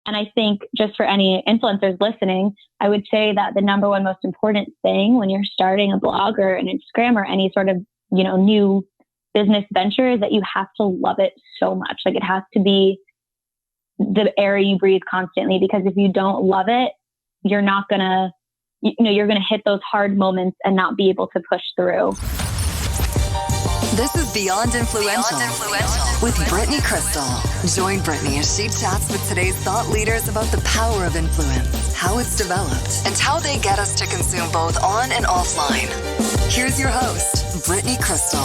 And I think just for any influencers listening, I would say that the number one most important thing when you're starting a blog or an Instagram or any sort of, new business venture is that you have to love it so much. Like, it has to be the air you breathe constantly, because if you don't love it, you're not gonna, you're gonna hit those hard moments and not be able to push through. This is Beyond Influential with Brittany Crystal. Join Brittany as she chats with today's thought leaders about the power of influence, how it's developed, and how they get us to consume both on and offline. Here's your host, Brittany Crystal.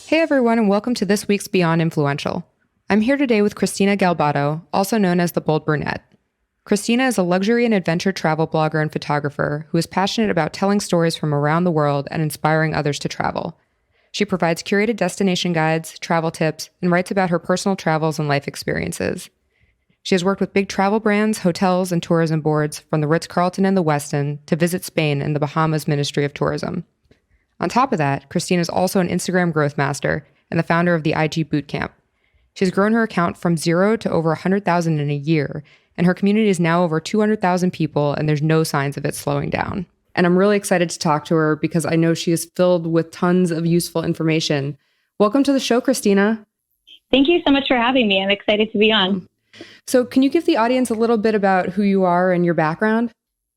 Hey everyone, and welcome to this week's Beyond Influential. I'm here today with Christina Galbato, also known as the Bold Brunette. Christina is a luxury and adventure travel blogger and photographer who is passionate about telling stories from around the world and inspiring others to travel. She provides curated destination guides, travel tips, and writes about her personal travels and life experiences. She has worked with big travel brands, hotels, and tourism boards from the Ritz-Carlton and The Westin to Visit Spain and the Bahamas Ministry of Tourism. On top of that, Christina is also an Instagram growth master and the founder of the IG Bootcamp. She's grown her account from 0 to over 100,000 in a year, and her community is now over 200,000 people, and there's no signs of it slowing down. And I'm really excited to talk to her because I know she is filled with tons of useful information. Welcome to the show, Christina. Thank you so much for having me. I'm excited to be on. So can you give the audience a little bit about who you are and your background?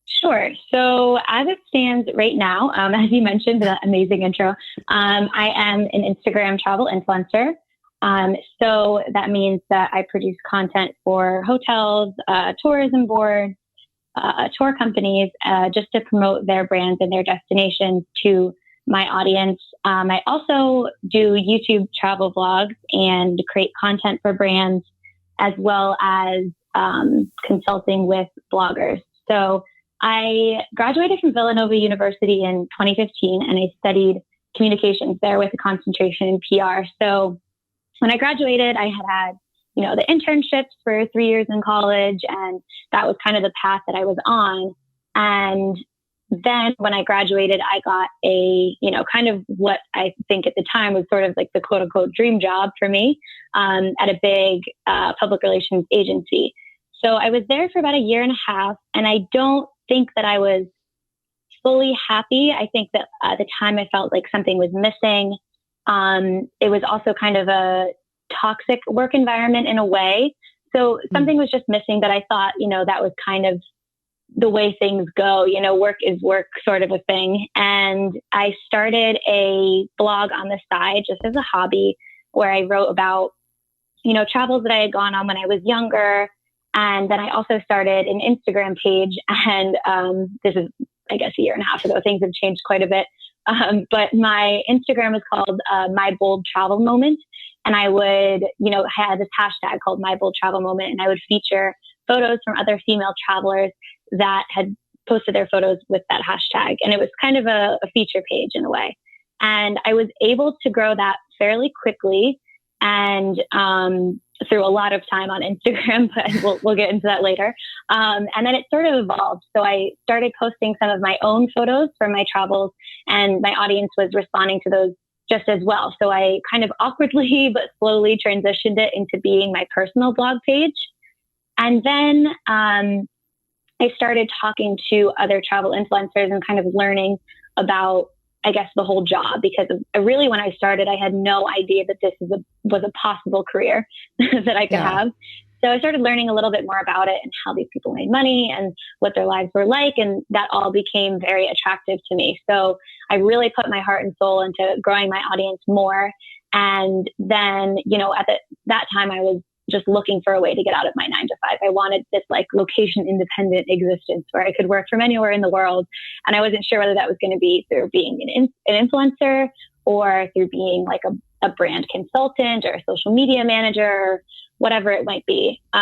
Sure. So as it stands right now, as you mentioned, the amazing intro, I am an Instagram travel influencer. So that means that I produce content for hotels, tourism boards, tour companies, just to promote their brands and their destinations to my audience. I also do YouTube travel vlogs and create content for brands, as well as consulting with bloggers. So I graduated from Villanova University in 2015, and I studied communications there with a concentration in PR. So when I graduated, I had the internships for 3 years in college, and that was kind of the path that I was on. And then when I graduated, I got a, kind of what I think at the time was sort of like the quote unquote dream job for me, at a big public relations agency. So I was there for about a year and a half, and I don't think that I was fully happy. I think that at the time I felt like something was missing. It was also kind of a toxic work environment in a way. So something was just missing, but I thought, that was kind of the way things go, work is work sort of a thing. And I started a blog on the side just as a hobby, where I wrote about, travels that I had gone on when I was younger. And then I also started an Instagram page, and this is, I guess, a year and a half ago. Things have changed quite a bit. But my Instagram is called My Bold Travel Moment. And I would, had this hashtag called My Bold Travel Moment. And I would feature photos from other female travelers that had posted their photos with that hashtag. And it was kind of a feature page in a way. And I was able to grow that fairly quickly, and through a lot of time on Instagram, but we'll get into that later. And then it sort of evolved. So I started posting some of my own photos from my travels, and my audience was responding to those just as well. So I kind of awkwardly but slowly transitioned it into being my personal blog page. And then I started talking to other travel influencers and kind of learning about, I guess, the whole job, because really when I started, I had no idea that this was a possible career that I could have. So I started learning a little bit more about it and how these people made money and what their lives were like. And that all became very attractive to me. So I really put my heart and soul into growing my audience more. And then, at that time, I was just looking for a way to get out of my 9-to-5. I wanted this location independent existence where I could work from anywhere in the world. And I wasn't sure whether that was going to be through being an influencer or through being a brand consultant or a social media manager, or whatever it might be. So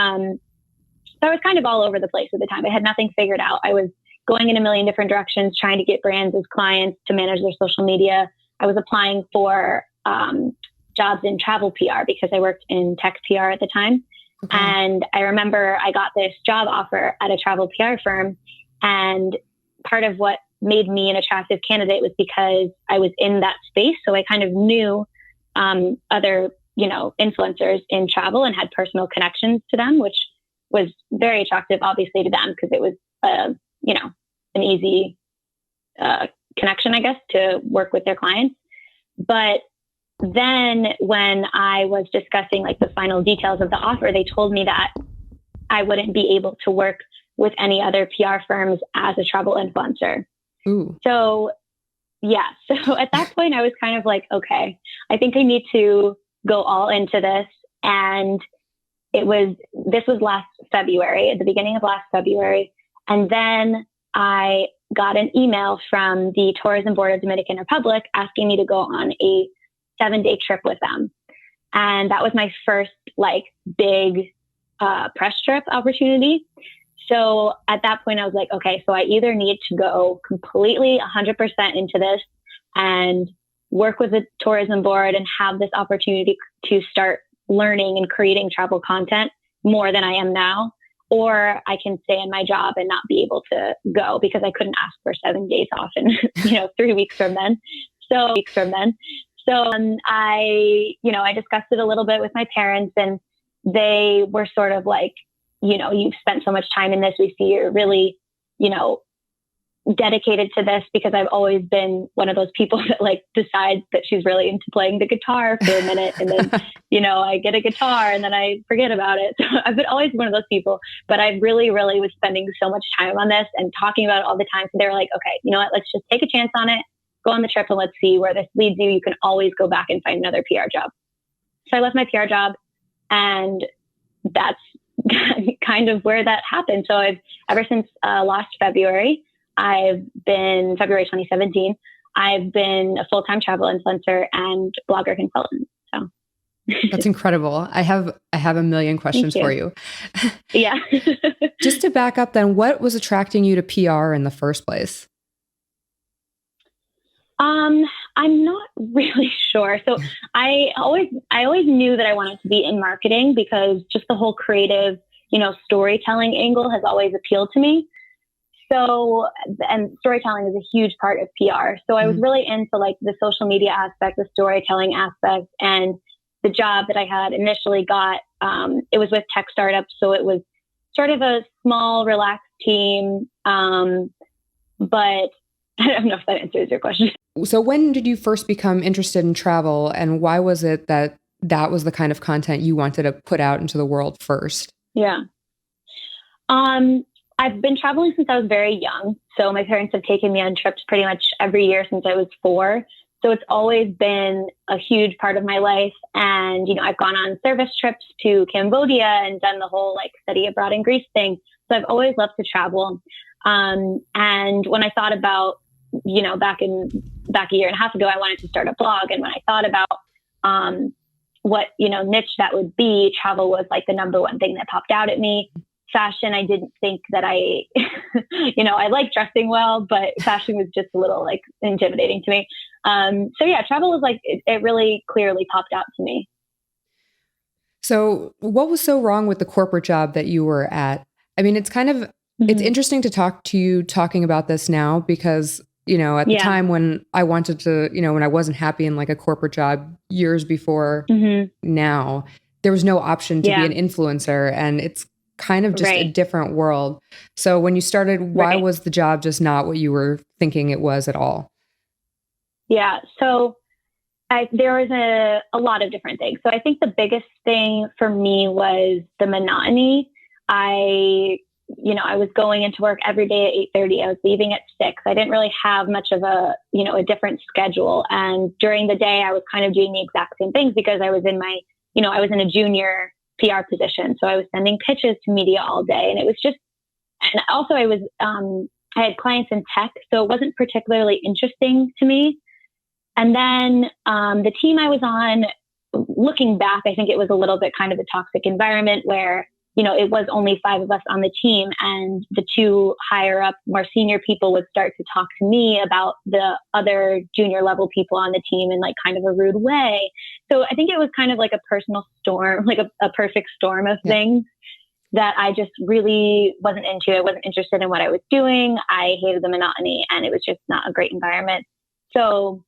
I was kind of all over the place at the time. I had nothing figured out. I was going in a million different directions, trying to get brands as clients to manage their social media. I was applying for jobs in travel PR because I worked in tech PR at the time. Okay. And I remember I got this job offer at a travel PR firm. And part of what made me an attractive candidate was because I was in that space. So I kind of knew other influencers in travel and had personal connections to them, which was very attractive, obviously, to them because it was, an easy connection, I guess, to work with their clients. But then when I was discussing like the final details of the offer, they told me that I wouldn't be able to work with any other PR firms as a travel influencer. Ooh. So at that point I was kind of like, okay, I think I need to go all into this. And this was last February, at the beginning of last February. And then I got an email from the Tourism Board of Dominican Republic asking me to go on a 7-day trip with them. And that was my first like big press trip opportunity. So at that point I was like, okay, so I either need to go completely 100% into this and work with the tourism board and have this opportunity to start learning and creating travel content more than I am now, or I can stay in my job and not be able to go because I couldn't ask for 7 days off in 3 weeks from then. So I discussed it a little bit with my parents, and they were sort of like, you've spent so much time in this. We see you're really, dedicated to this, because I've always been one of those people that like decides that she's really into playing the guitar for a minute. And then, I get a guitar and then I forget about it. So I've been always one of those people, but I really, really was spending so much time on this and talking about it all the time. So they were like, okay, you know what, let's just take a chance on it. Go on the trip and let's see where this leads you. You can always go back and find another PR job. So I left my PR job, and that's kind of where that happened. So ever since last February, February 2017, I've been a full-time travel influencer and blogger consultant. So that's incredible. I have a million questions for you. Yeah. Just to back up then, what was attracting you to PR in the first place? I'm not really sure. So I always knew that I wanted to be in marketing, because just the whole creative, storytelling angle has always appealed to me. So, and storytelling is a huge part of PR. So I was really into like the social media aspect, the storytelling aspect, and the job that I had initially got, it was with tech startups. So it was sort of a small, relaxed team. But I don't know if that answers your question. So when did you first become interested in travel, and why was it that was the kind of content you wanted to put out into the world first? Yeah. I've been traveling since I was very young. So my parents have taken me on trips pretty much every year since I was 4. So it's always been a huge part of my life. And, I've gone on service trips to Cambodia and done the whole like study abroad in Greece thing. So I've always loved to travel. And when I thought about, back a year and a half ago, I wanted to start a blog. And when I thought about what, niche that would be, travel was like the number one thing that popped out at me. Fashion, I didn't think that I like dressing well, but fashion was just a little like intimidating to me. So yeah, travel was like, it really clearly popped out to me. So what was so wrong with the corporate job that you were at? I mean, it's kind of, it's interesting to talk to you talking about this now, because, at the time when I wanted to, when I wasn't happy in like a corporate job years before now, there was no option to be an influencer, and it's kind of just a different world. So when you started, why was the job just not what you were thinking it was at all? Yeah. So there was a lot of different things. So I think the biggest thing for me was the monotony. I was going into work every day at 8:30. I was leaving at 6. I didn't really have much of a different schedule. And during the day, I was kind of doing the exact same things, because I was in my, I was in a junior PR position. So I was sending pitches to media all day, and it was just, and also I had clients in tech, so it wasn't particularly interesting to me. And then the team I was on, looking back, I think it was a little bit kind of a toxic environment where, it was only 5 of us on the team, and the 2 higher up, more senior people would start to talk to me about the other junior level people on the team in like kind of a rude way. So I think it was kind of like a personal storm, like a perfect storm of things that I just really wasn't into. I wasn't interested in what I was doing. I hated the monotony, and it was just not a great environment. So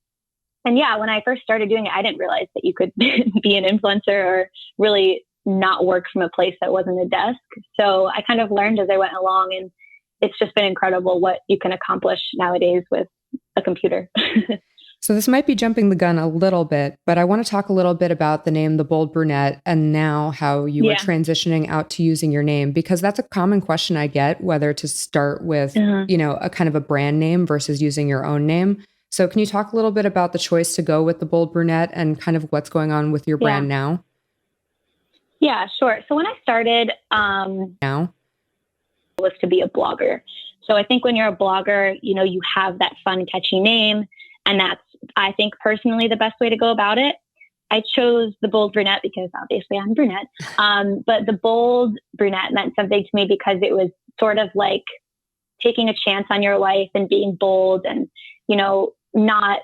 And yeah, when I first started doing it, I didn't realize that you could be an influencer or really not work from a place that wasn't a desk. So I kind of learned as I went along, and it's just been incredible what you can accomplish nowadays with a computer. So this might be jumping the gun a little bit, but I want to talk a little bit about the name, the Bold Brunette, and now how you are transitioning out to using your name, because that's a common question I get, whether to start with, a kind of a brand name versus using your own name. So can you talk a little bit about the choice to go with the Bold Brunette and kind of what's going on with your brand now? Yeah, sure. So when I started, now was to be a blogger. So I think when you're a blogger, you have that fun, catchy name. And that's, I think, personally the best way to go about it. I chose the Bold Brunette because obviously I'm brunette. But the Bold Brunette meant something to me because it was sort of like taking a chance on your life and being bold and, not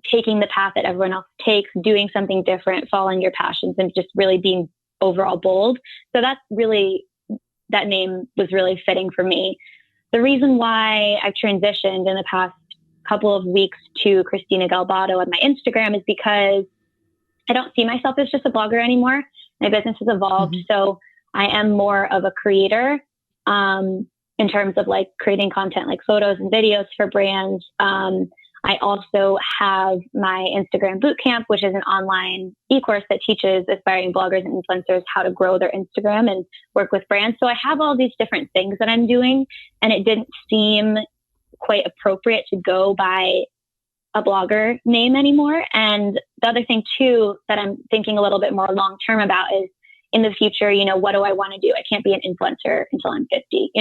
taking the path that everyone else takes, doing something different, following your passions, and just really being overall bold. So that name was really fitting for me. The reason why I've transitioned in the past couple of weeks to Christina Galbato on my Instagram is because I don't see myself as just a blogger anymore. My business has evolved. So I am more of a creator in terms of like creating content like photos and videos for brands. I also have my Instagram Bootcamp, which is an online e-course that teaches aspiring bloggers and influencers how to grow their Instagram and work with brands. So I have all these different things that I'm doing, and it didn't seem quite appropriate to go by a blogger name anymore. And the other thing too that I'm thinking a little bit more long term about is in the future, what do I want to do? I can't be an influencer until I'm 50,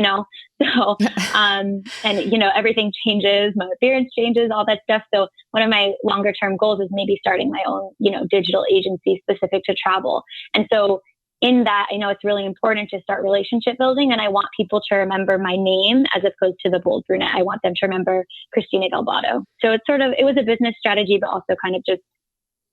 So, and everything changes, my appearance changes, all that stuff. So one of my longer term goals is maybe starting my own, digital agency specific to travel. And so in that, I know it's really important to start relationship building, and I want people to remember my name as opposed to the Bold Brunette. I want them to remember Christina Galbato. So it was a business strategy, but also kind of just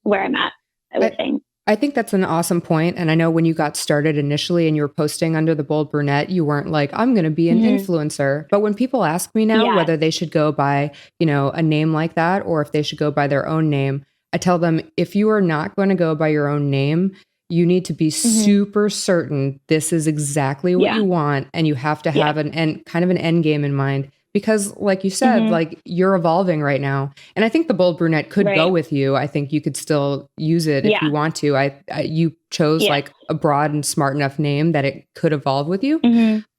where I'm at, I would say. I think that's an awesome point. And I know when you got started initially and you were posting under the Bold Brunette, you weren't like, I'm going to be an influencer. But when people ask me now whether they should go by, a name like that, or if they should go by their own name, I tell them, if you are not going to go by your own name, you need to be super certain this is exactly what you want. And you have to have an end game in mind. Because like you said, like you're evolving right now. And I think the Bold Brunette could go with you. I think you could still use it if you want to. You chose like a broad and smart enough name that it could evolve with you.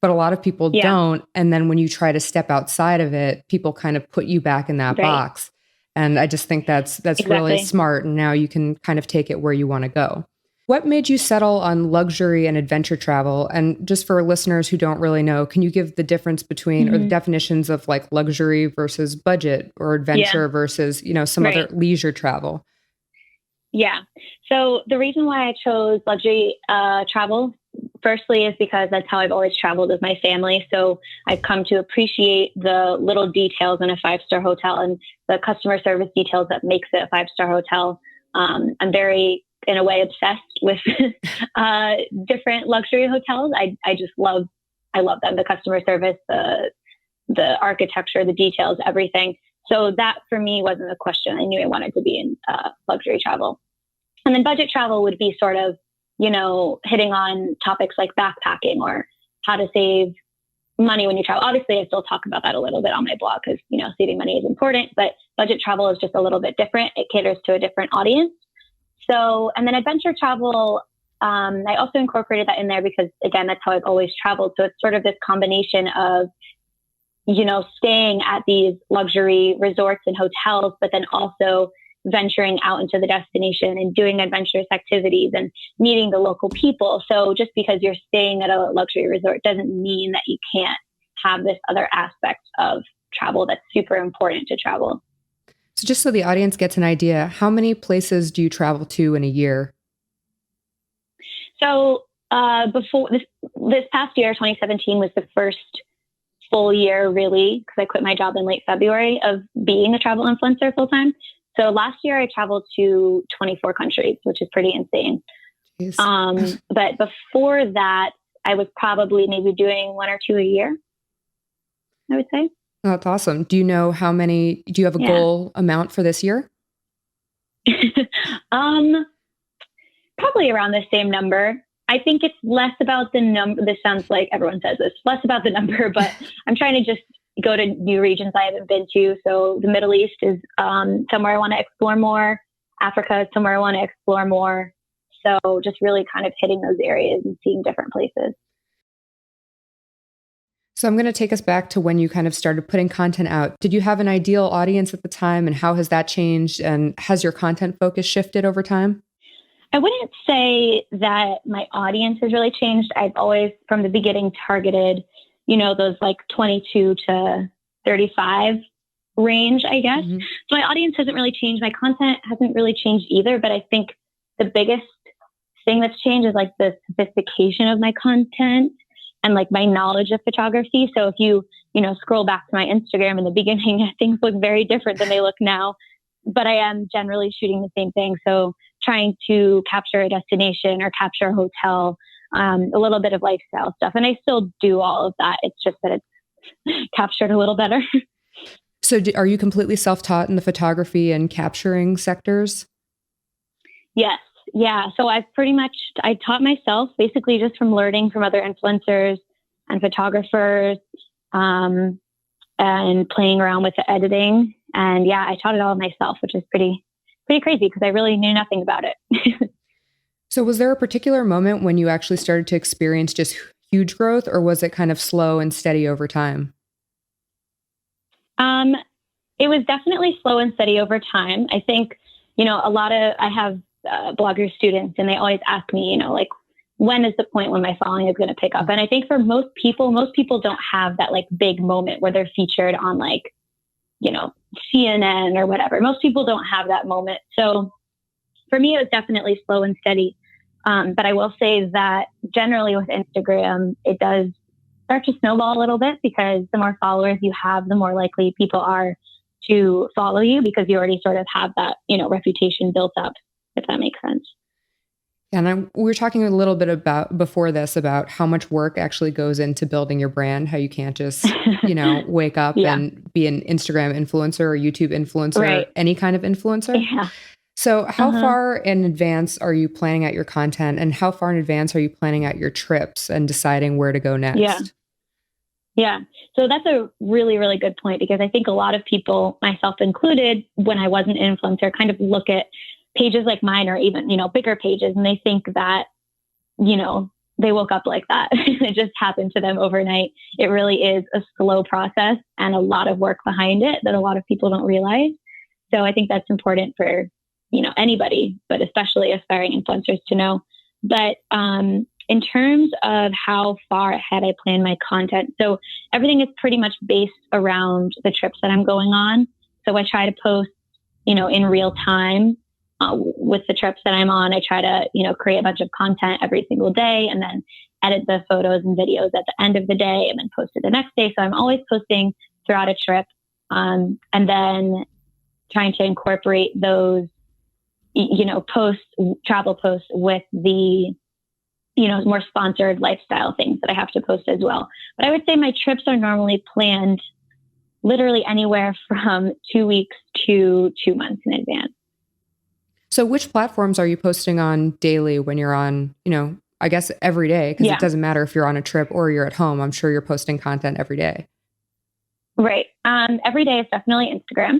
But a lot of people don't. And then when you try to step outside of it, people kind of put you back in that box. And I just think that's really smart. And now you can kind of take it where you want to go. What made you settle on luxury and adventure travel? And just for listeners who don't really know, can you give the difference between or the definitions of like luxury versus budget, or adventure versus, some other leisure travel? Yeah. So the reason why I chose luxury travel, firstly, is because that's how I've always traveled with my family. So I've come to appreciate the little details in a 5-star hotel and the customer service details that makes it a 5-star hotel. I'm very, in a way, obsessed with different luxury hotels. I love them. The customer service, the architecture, the details, everything. So that for me wasn't a question. I knew I wanted to be in luxury travel. And then budget travel would be sort of, hitting on topics like backpacking or how to save money when you travel. Obviously, I still talk about that a little bit on my blog because, saving money is important, but budget travel is just a little bit different. It caters to a different audience. So, and then adventure travel, I also incorporated that in there because, again, that's how I've always traveled. So it's sort of this combination of, staying at these luxury resorts and hotels, but then also venturing out into the destination and doing adventurous activities and meeting the local people. So just because you're staying at a luxury resort doesn't mean that you can't have this other aspect of travel that's super important to travel. So just so the audience gets an idea, how many places do you travel to in a year? So before this past year, 2017 was the first full year, really, because I quit my job in late February, of being a travel influencer full time. So last year I traveled to 24 countries, which is pretty insane. But before that, I was probably maybe doing 1 or 2 a year, I would say. Oh, that's awesome. Do you know do you have a goal amount for this year? Probably around the same number. I think it's less about the number. This sounds like everyone says this, less about the number, but I'm trying to just go to new regions I haven't been to. So the Middle East is somewhere I want to explore more. Africa is somewhere I want to explore more. So just really kind of hitting those areas and seeing different places. So I'm going to take us back to when you kind of started putting content out. Did you have an ideal audience at the time, and how has that changed? And has your content focus shifted over time? I wouldn't say that my audience has really changed. I've always, from the beginning, targeted, those like 22 to 35 range, I guess. Mm-hmm. So my audience hasn't really changed. My content hasn't really changed either. But I think the biggest thing that's changed is like the sophistication of my content and like my knowledge of photography. So if you scroll back to my Instagram in the beginning, things look very different than they look now. But I am generally shooting the same thing. So trying to capture a destination or capture a hotel, a little bit of lifestyle stuff. And I still do all of that. It's just that it's captured a little better. So are you completely self-taught in the photography and capturing sectors? Yes. Yeah. So I taught myself basically just from learning from other influencers and photographers, and playing around with the editing. And yeah, I taught it all myself, which is pretty crazy because I really knew nothing about it. So was there a particular moment when you actually started to experience just huge growth, or was it kind of slow and steady over time? It was definitely slow and steady over time. I think, I have blogger students, and they always ask me, like, when is the point when my following is going to pick up? And I think for most people don't have that like big moment where they're featured on like, CNN or whatever. Most people don't have that moment. So for me, it was definitely slow and steady. But I will say that generally with Instagram, it does start to snowball a little bit because the more followers you have, the more likely people are to follow you because you already sort of have that, reputation built up, if that makes sense. And we were talking a little bit before this about how much work actually goes into building your brand, how you can't just, wake up and be an Instagram influencer or YouTube influencer, right, or any kind of influencer. Yeah. So how far in advance are you planning out your content, and how far in advance are you planning out your trips and deciding where to go next? Yeah. So that's a really, really good point because I think a lot of people, myself included, when I was an influencer, kind of look at pages like mine or even, bigger pages, and they think that, they woke up like that. It just happened to them overnight. It really is a slow process and a lot of work behind it that a lot of people don't realize. So I think that's important for, anybody, but especially aspiring influencers to know. But in terms of how far ahead I plan my content, so everything is pretty much based around the trips that I'm going on. So I try to post, in real time. With the trips that I'm on, I try to, create a bunch of content every single day and then edit the photos and videos at the end of the day and then post it the next day. So I'm always posting throughout a trip, and then trying to incorporate those, travel posts with the, more sponsored lifestyle things that I have to post as well. But I would say my trips are normally planned literally anywhere from 2 weeks to 2 months in advance. So which platforms are you posting on daily when you're on, I guess every day? Because it doesn't matter if you're on a trip or you're at home. I'm sure you're posting content every day. Right. Every day is definitely Instagram.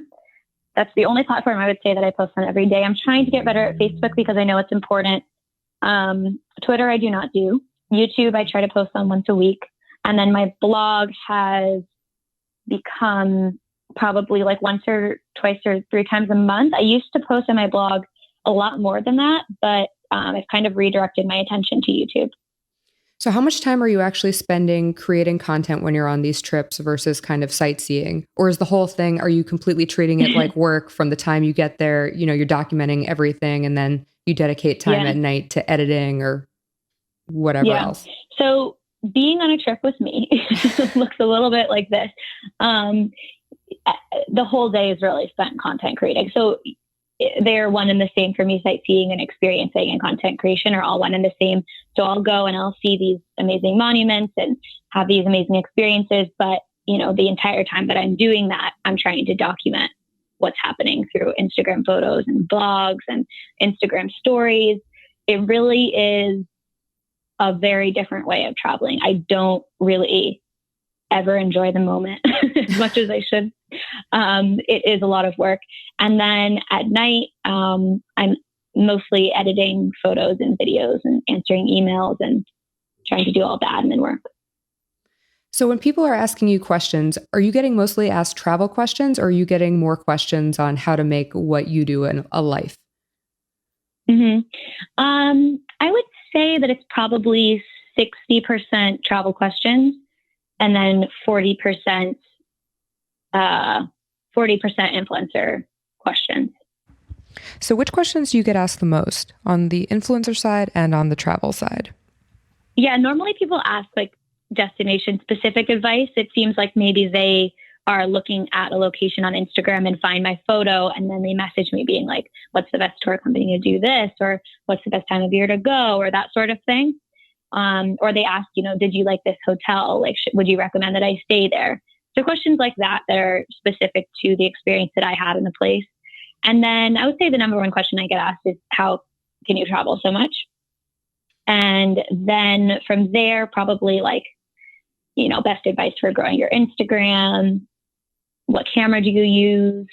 That's the only platform I would say that I post on every day. I'm trying to get better at Facebook because I know it's important. Twitter, I do not do. YouTube, I try to post on once a week. And then my blog has become probably like once or twice or 3 times a month. I used to post on my blog a lot more than that, but I've kind of redirected my attention to YouTube. So how much time are you actually spending creating content when you're on these trips versus kind of sightseeing? Or is the whole thing, are you completely treating it like work from the time you get there, you're documenting everything and then you dedicate time at night to editing or whatever else? So being on a trip with me looks a little bit like this. The whole day is really spent content creating. So they're one and the same for me. Sightseeing and experiencing and content creation are all one and the same. So I'll go and I'll see these amazing monuments and have these amazing experiences. But, the entire time that I'm doing that, I'm trying to document, what's happening through Instagram photos and blogs and Instagram stories. It really is a very different way of traveling. I don't really ever enjoy the moment as much as I should. It is a lot of work. And then at night, I'm mostly editing photos and videos and answering emails and trying to do all the admin work. So when people are asking you questions, are you getting mostly asked travel questions, or are you getting more questions on how to make what you do in a life? Mm-hmm. I would say that it's probably 60% travel questions and then 40% influencer questions. So which questions do you get asked the most on the influencer side and on the travel side? Yeah, normally people ask like destination specific advice. It seems like maybe they are looking at a location on Instagram and find my photo, and then they message me being like, what's the best tour company to do this? Or what's the best time of year to go? Or that sort of thing. Or they ask, did you like this hotel? Like, would you recommend that I stay there? So questions like that are specific to the experience that I had in the place. And then I would say the number one question I get asked is, how can you travel so much? And then from there, probably like, best advice for growing your Instagram. What camera do you use?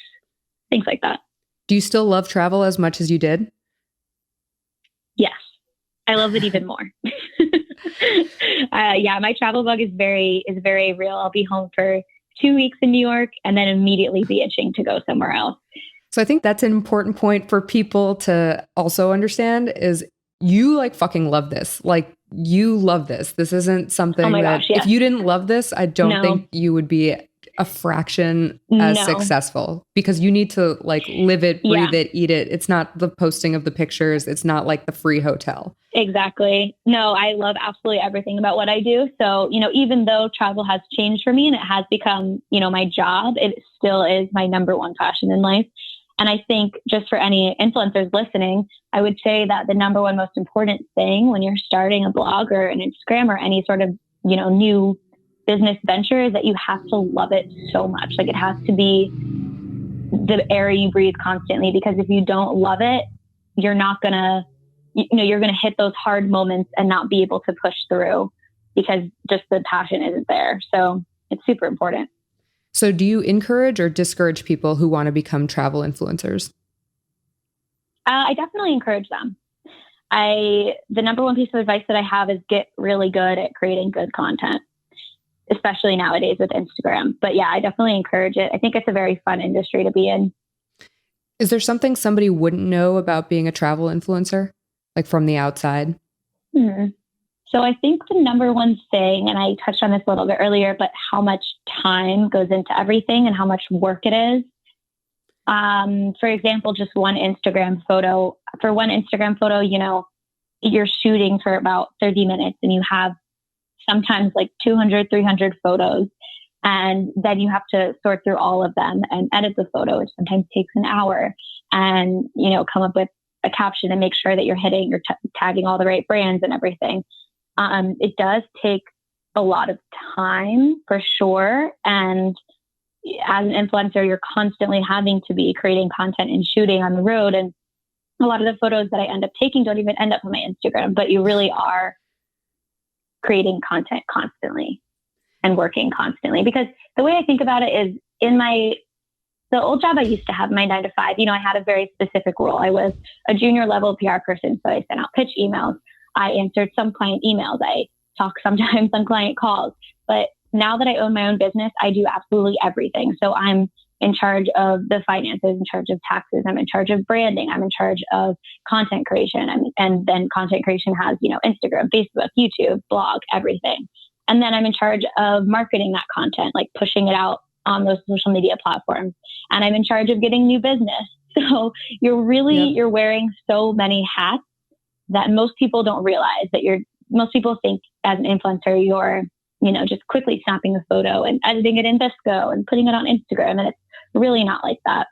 Things like that. Do you still love travel as much as you did? Yes. I love it even more. My travel bug is very real. I'll be home for 2 weeks in New York and then immediately be itching to go somewhere else. So I think that's an important point for people to also understand is you like fucking love this. Like you love this. This isn't something if you didn't love this, I don't think you would be a fraction as successful, because you need to like live it, breathe it, eat it. It's not the posting of the pictures. It's not like the free hotel. Exactly. No, I love absolutely everything about what I do. So, even though travel has changed for me and it has become, my job, it still is my number one passion in life. And I think just for any influencers listening, I would say that the number one most important thing when you're starting a blog or an Instagram or any sort of, new business venture is that you have to love it so much. Like it has to be the air you breathe constantly, because if you don't love it, you're not going to, you're going to hit those hard moments and not be able to push through because just the passion isn't there. So it's super important. So do you encourage or discourage people who want to become travel influencers? I definitely encourage them. The number one piece of advice that I have is get really good at creating good content, especially nowadays with Instagram. But yeah, I definitely encourage it. I think it's a very fun industry to be in. Is there something somebody wouldn't know about being a travel influencer, like from the outside? So I think the number one thing, and I touched on this a little bit earlier, but how much time goes into everything and how much work it is. For example, just one Instagram photo. For one Instagram photo, you're shooting for about 30 minutes and you have sometimes like 200, 300 photos. And then you have to sort through all of them and edit the photo, which sometimes takes an hour, and, come up with a caption and make sure that you're tagging all the right brands and everything. It does take a lot of time for sure. And as an influencer, you're constantly having to be creating content and shooting on the road. And a lot of the photos that I end up taking don't even end up on my Instagram, but you really are creating content constantly and working constantly. Because the way I think about it is the old job I used to have, my 9 to 5, I had a very specific role. I was a junior level PR person. So I sent out pitch emails. I answered some client emails. I talk sometimes on client calls. But now that I own my own business, I do absolutely everything. So I'm in charge of the finances, in charge of taxes. I'm in charge of branding. I'm in charge of content creation. And then content creation has, Instagram, Facebook, YouTube, blog, everything. And then I'm in charge of marketing that content, like pushing it out on those social media platforms. And I'm in charge of getting new business. So you're wearing so many hats that most people don't realize that most people think as an influencer, you're, just quickly snapping a photo and editing it in Visco and putting it on Instagram. And it's really not like that.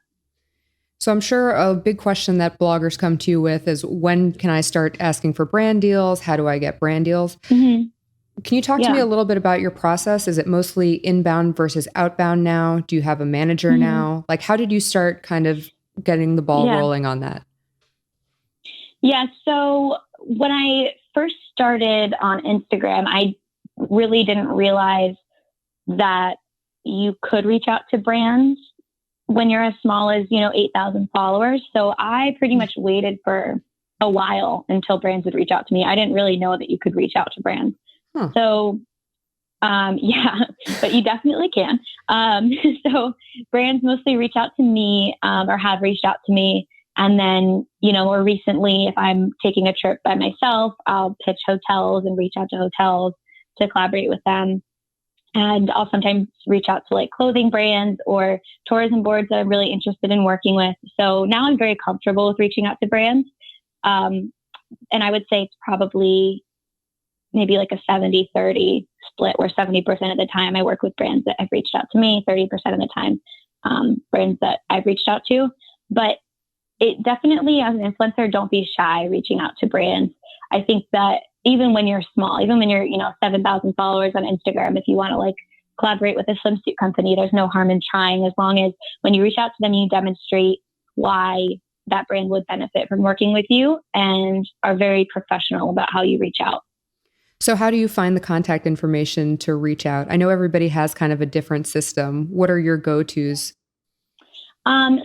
So I'm sure a big question that bloggers come to you with is, when can I start asking for brand deals? How do I get brand deals? Mm-hmm. Can you talk to me a little bit about your process? Is it mostly inbound versus outbound now? Do you have a manager now? Like, how did you start kind of getting the ball rolling on that? Yeah. So when I first started on Instagram, I really didn't realize that you could reach out to brands when you're as small as, 8,000 followers. So I pretty much waited for a while until brands would reach out to me. I didn't really know that you could reach out to brands. So, but you definitely can. So brands mostly reach out to me, or have reached out to me. And then, more recently, if I'm taking a trip by myself, I'll pitch hotels and reach out to hotels to collaborate with them. And I'll sometimes reach out to like clothing brands or tourism boards that I'm really interested in working with. So now I'm very comfortable with reaching out to brands. And I would say it's probably maybe like a 70-30 split, where 70% of the time I work with brands that have reached out to me, 30% of the time brands that I've reached out to. But it definitely, as an influencer, don't be shy reaching out to brands. I think that even when you're small, even when you're, 7,000 followers on Instagram, if you want to like collaborate with a swimsuit company, there's no harm in trying, as long as when you reach out to them, you demonstrate why that brand would benefit from working with you and are very professional about how you reach out. So how do you find the contact information to reach out? I know everybody has kind of a different system. What are your go-tos?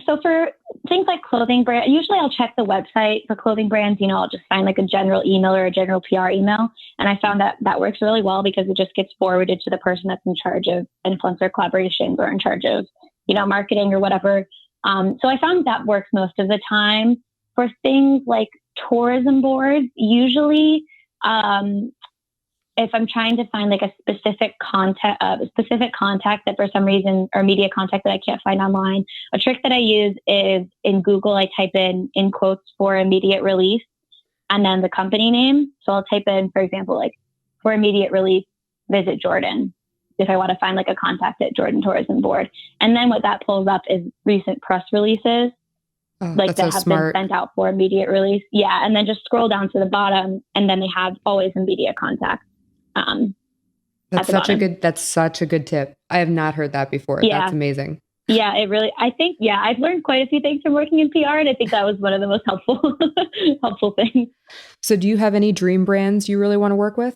So for things like clothing brand, usually I'll check the website for clothing brands. I'll just find like a general email or a general PR email. And I found that that works really well because it just gets forwarded to the person that's in charge of influencer collaborations or in charge of, marketing or whatever. So I found that works most of the time. For things like tourism boards, usually, if I'm trying to find like a specific contact that for some reason, or media contact that I can't find online, a trick that I use is in Google, I type in quotes for immediate release and then the company name. So I'll type in, for example, like for immediate release, visit Jordan, if I want to find like a contact at Jordan Tourism Board. And then what that pulls up is recent press releases. That have been sent out for immediate release. Yeah. And then just scroll down to the bottom and then they have always immediate contact. That's such a good tip. I have not heard that before. Yeah. That's amazing. Yeah, I've learned quite a few things from working in PR, and I think that was one of the most helpful things. So do you have any dream brands you really want to work with?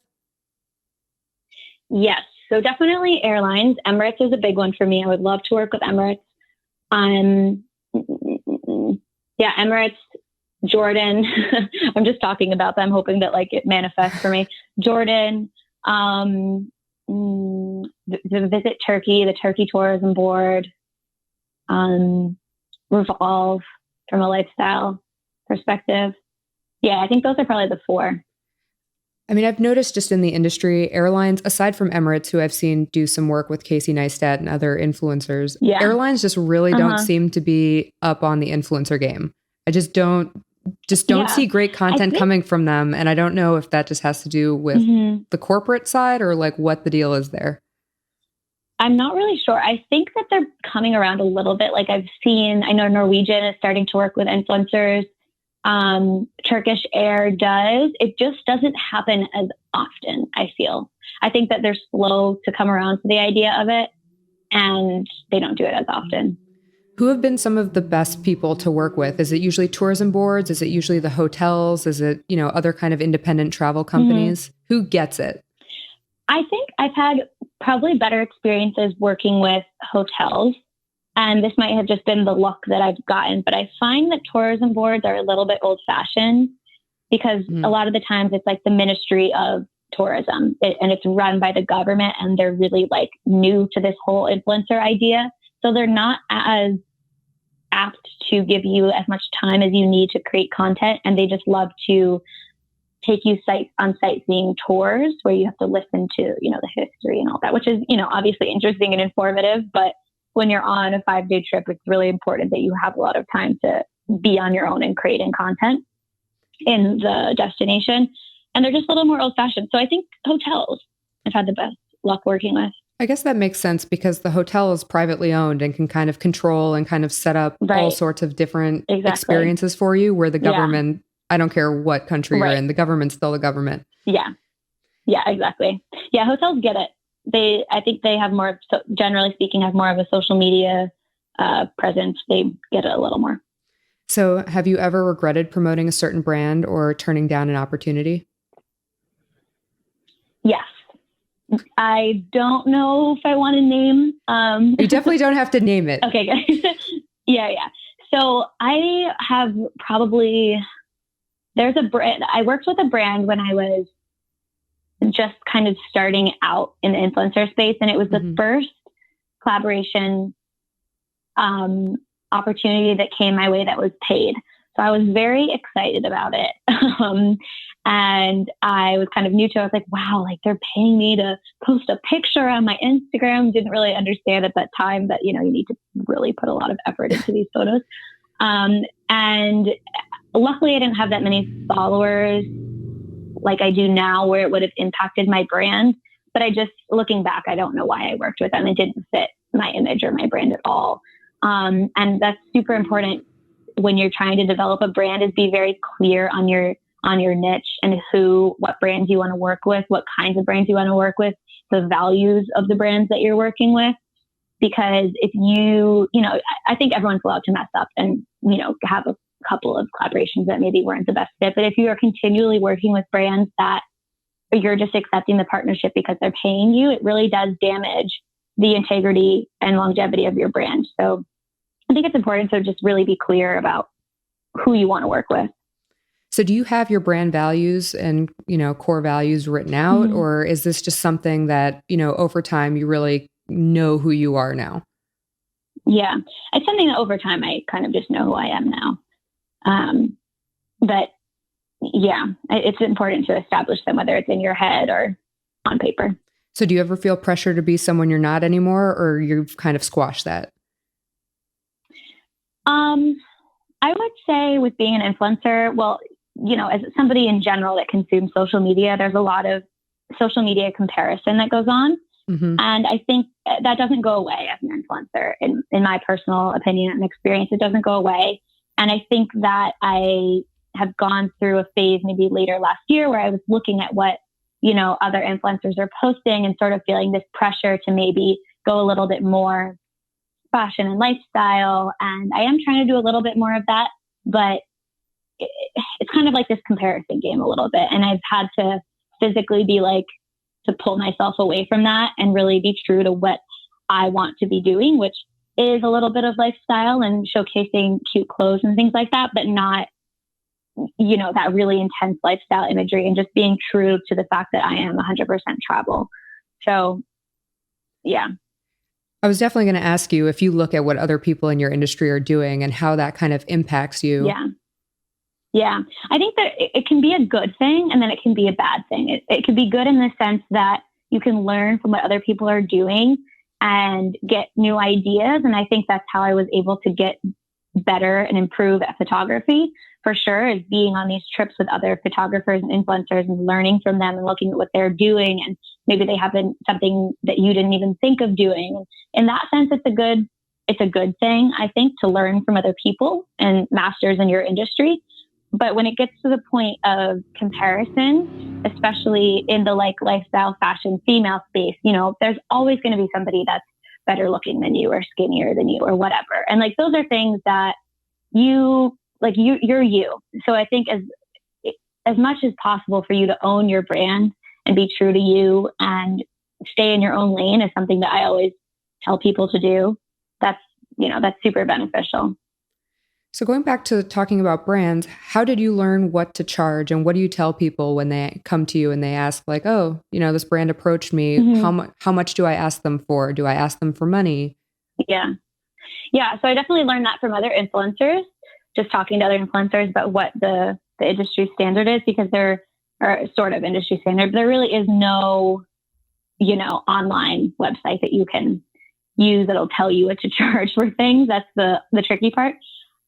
Yes. So definitely airlines. Emirates is a big one for me. I would love to work with Emirates. Emirates, Jordan. I'm just talking about them, hoping that like it manifests for me. Jordan, Visit Turkey, the Turkey Tourism Board, Revolve from a lifestyle perspective. Yeah, I think those are probably the four. I mean, I've noticed just in the industry, airlines, aside from Emirates, who I've seen do some work with Casey Neistat and other influencers, airlines just really don't seem to be up on the influencer game. I just don't see great content coming from them. And I don't know if that just has to do with the corporate side or like what the deal is there. I'm not really sure. I think that they're coming around a little bit. Like I know Norwegian is starting to work with influencers. Turkish Air does. It just doesn't happen as often, I feel. I think that they're slow to come around to the idea of it and they don't do it as often. Who have been some of the best people to work with? Is it usually tourism boards? Is it usually the hotels? Is it, other kind of independent travel companies? Who gets it? I think I've had probably better experiences working with hotels. And this might have just been the luck that I've gotten. But I find that tourism boards are a little bit old fashioned because a lot of the times it's like the Ministry of Tourism and it's run by the government and they're really like new to this whole influencer idea. So they're not as apt to give you as much time as you need to create content. And they just love to take you on sightseeing tours where you have to listen to, the history and all that, which is, obviously interesting and informative. But when you're on a 5-day trip, it's really important that you have a lot of time to be on your own and creating content in the destination. And they're just a little more old fashioned. So I think hotels I've had the best luck working with. I guess that makes sense because the hotel is privately owned and can kind of control and kind of set up all sorts of different experiences for you, where the government, I don't care what country you're in, the government's still the government. Yeah. Yeah, exactly. Yeah, hotels get it. I think they have more, generally speaking, have more of a social media presence. They get it a little more. So have you ever regretted promoting a certain brand or turning down an opportunity? Yes. I don't know if I want to name. You definitely don't have to name it. Okay, good. Yeah. So I have there's a brand, I worked with a brand when I was just kind of starting out in the influencer space. And it was the first collaboration opportunity that came my way that was paid. So I was very excited about it. And I was kind of new to it. I was like, wow, like they're paying me to post a picture on my Instagram. Didn't really understand at that time that, you need to really put a lot of effort into these photos. And luckily I didn't have that many followers like I do now where it would have impacted my brand. But looking back, I don't know why I worked with them. It didn't fit my image or my brand at all. And that's super important when you're trying to develop a brand, is be very clear on your niche and what brands you want to work with, what kinds of brands you want to work with, the values of the brands that you're working with. Because if I think everyone's allowed to mess up and, have a couple of collaborations that maybe weren't the best fit. But if you are continually working with brands that you're just accepting the partnership because they're paying you, it really does damage the integrity and longevity of your brand. So I think it's important to just really be clear about who you want to work with. So do you have your brand values and, core values written out, or is this just something that, over time you really know who you are now? Yeah, it's something that over time I kind of just know who I am now. But yeah, it's important to establish them, whether it's in your head or on paper. So do you ever feel pressure to be someone you're not anymore, or you've kind of squashed that? I would say with being an influencer, well, as somebody in general that consumes social media, there's a lot of social media comparison that goes on. And I think that doesn't go away as an influencer. In my personal opinion and experience, it doesn't go away. And I think that I have gone through a phase maybe later last year where I was looking at what, other influencers are posting and sort of feeling this pressure to maybe go a little bit more fashion and lifestyle. And I am trying to do a little bit more of that, but it's kind of like this comparison game a little bit. And I've had to physically to pull myself away from that and really be true to what I want to be doing, which is a little bit of lifestyle and showcasing cute clothes and things like that, but not, that really intense lifestyle imagery, and just being true to the fact that I am 100% travel. So, yeah. I was definitely going to ask you if you look at what other people in your industry are doing and how that kind of impacts you. Yeah. I think that it can be a good thing, and then it can be a bad thing. It can be good in the sense that you can learn from what other people are doing and get new ideas. And I think that's how I was able to get better and improve at photography, for sure, is being on these trips with other photographers and influencers and learning from them and looking at what they're doing. And maybe they have something that you didn't even think of doing. In that sense, it's a good thing, I think, to learn from other people and masters in your industry. But when it gets to the point of comparison, especially in the lifestyle fashion female space, there's always going to be somebody that's better looking than you or skinnier than you or whatever. And those are things that you're you. So I think as much as possible for you to own your brand and be true to you and stay in your own lane is something that I always tell people to do. That's super beneficial. So going back to talking about brands, how did you learn what to charge, and what do you tell people when they come to you and they ask this brand approached me, how much do I ask them for? Do I ask them for money? Yeah. So I definitely learned that from other influencers, just talking to other influencers about what the industry standard is, because there are sort of industry standard, but there really is no, online website that you can use that'll tell you what to charge for things. That's the tricky part.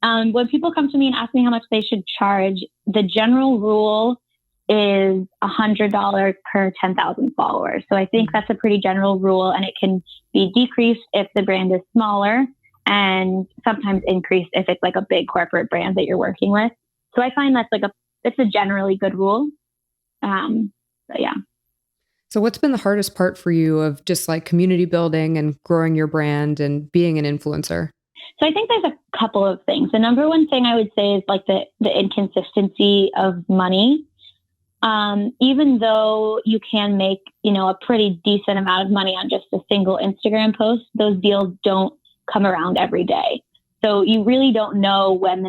When people come to me and ask me how much they should charge, the general rule is $100 per 10,000 followers. So I think that's a pretty general rule, and it can be decreased if the brand is smaller, and sometimes increased if it's a big corporate brand that you're working with. So I find that's it's a generally good rule. So yeah. So what's been the hardest part for you of just like community building and growing your brand and being an influencer? So I think there's a couple of things. The number one thing I would say is like the inconsistency of money. Even though you can make, a pretty decent amount of money on just a single Instagram post, those deals don't come around every day. So you really don't know when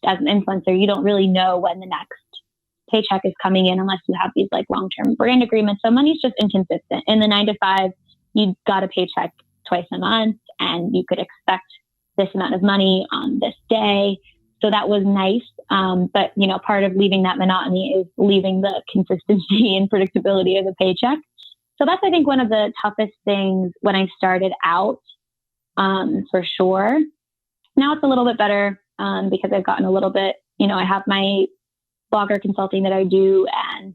as an influencer, you don't really know when the next paycheck is coming in unless you have these like long-term brand agreements. So money's just inconsistent. In the 9 to 5, you got a paycheck twice a month and you could expect this amount of money on this day. So that was nice. But, part of leaving that monotony is leaving the consistency and predictability of the paycheck. So that's, I think, one of the toughest things when I started out, for sure. Now it's a little bit better because I've gotten a little bit, I have my blogger consulting that I do and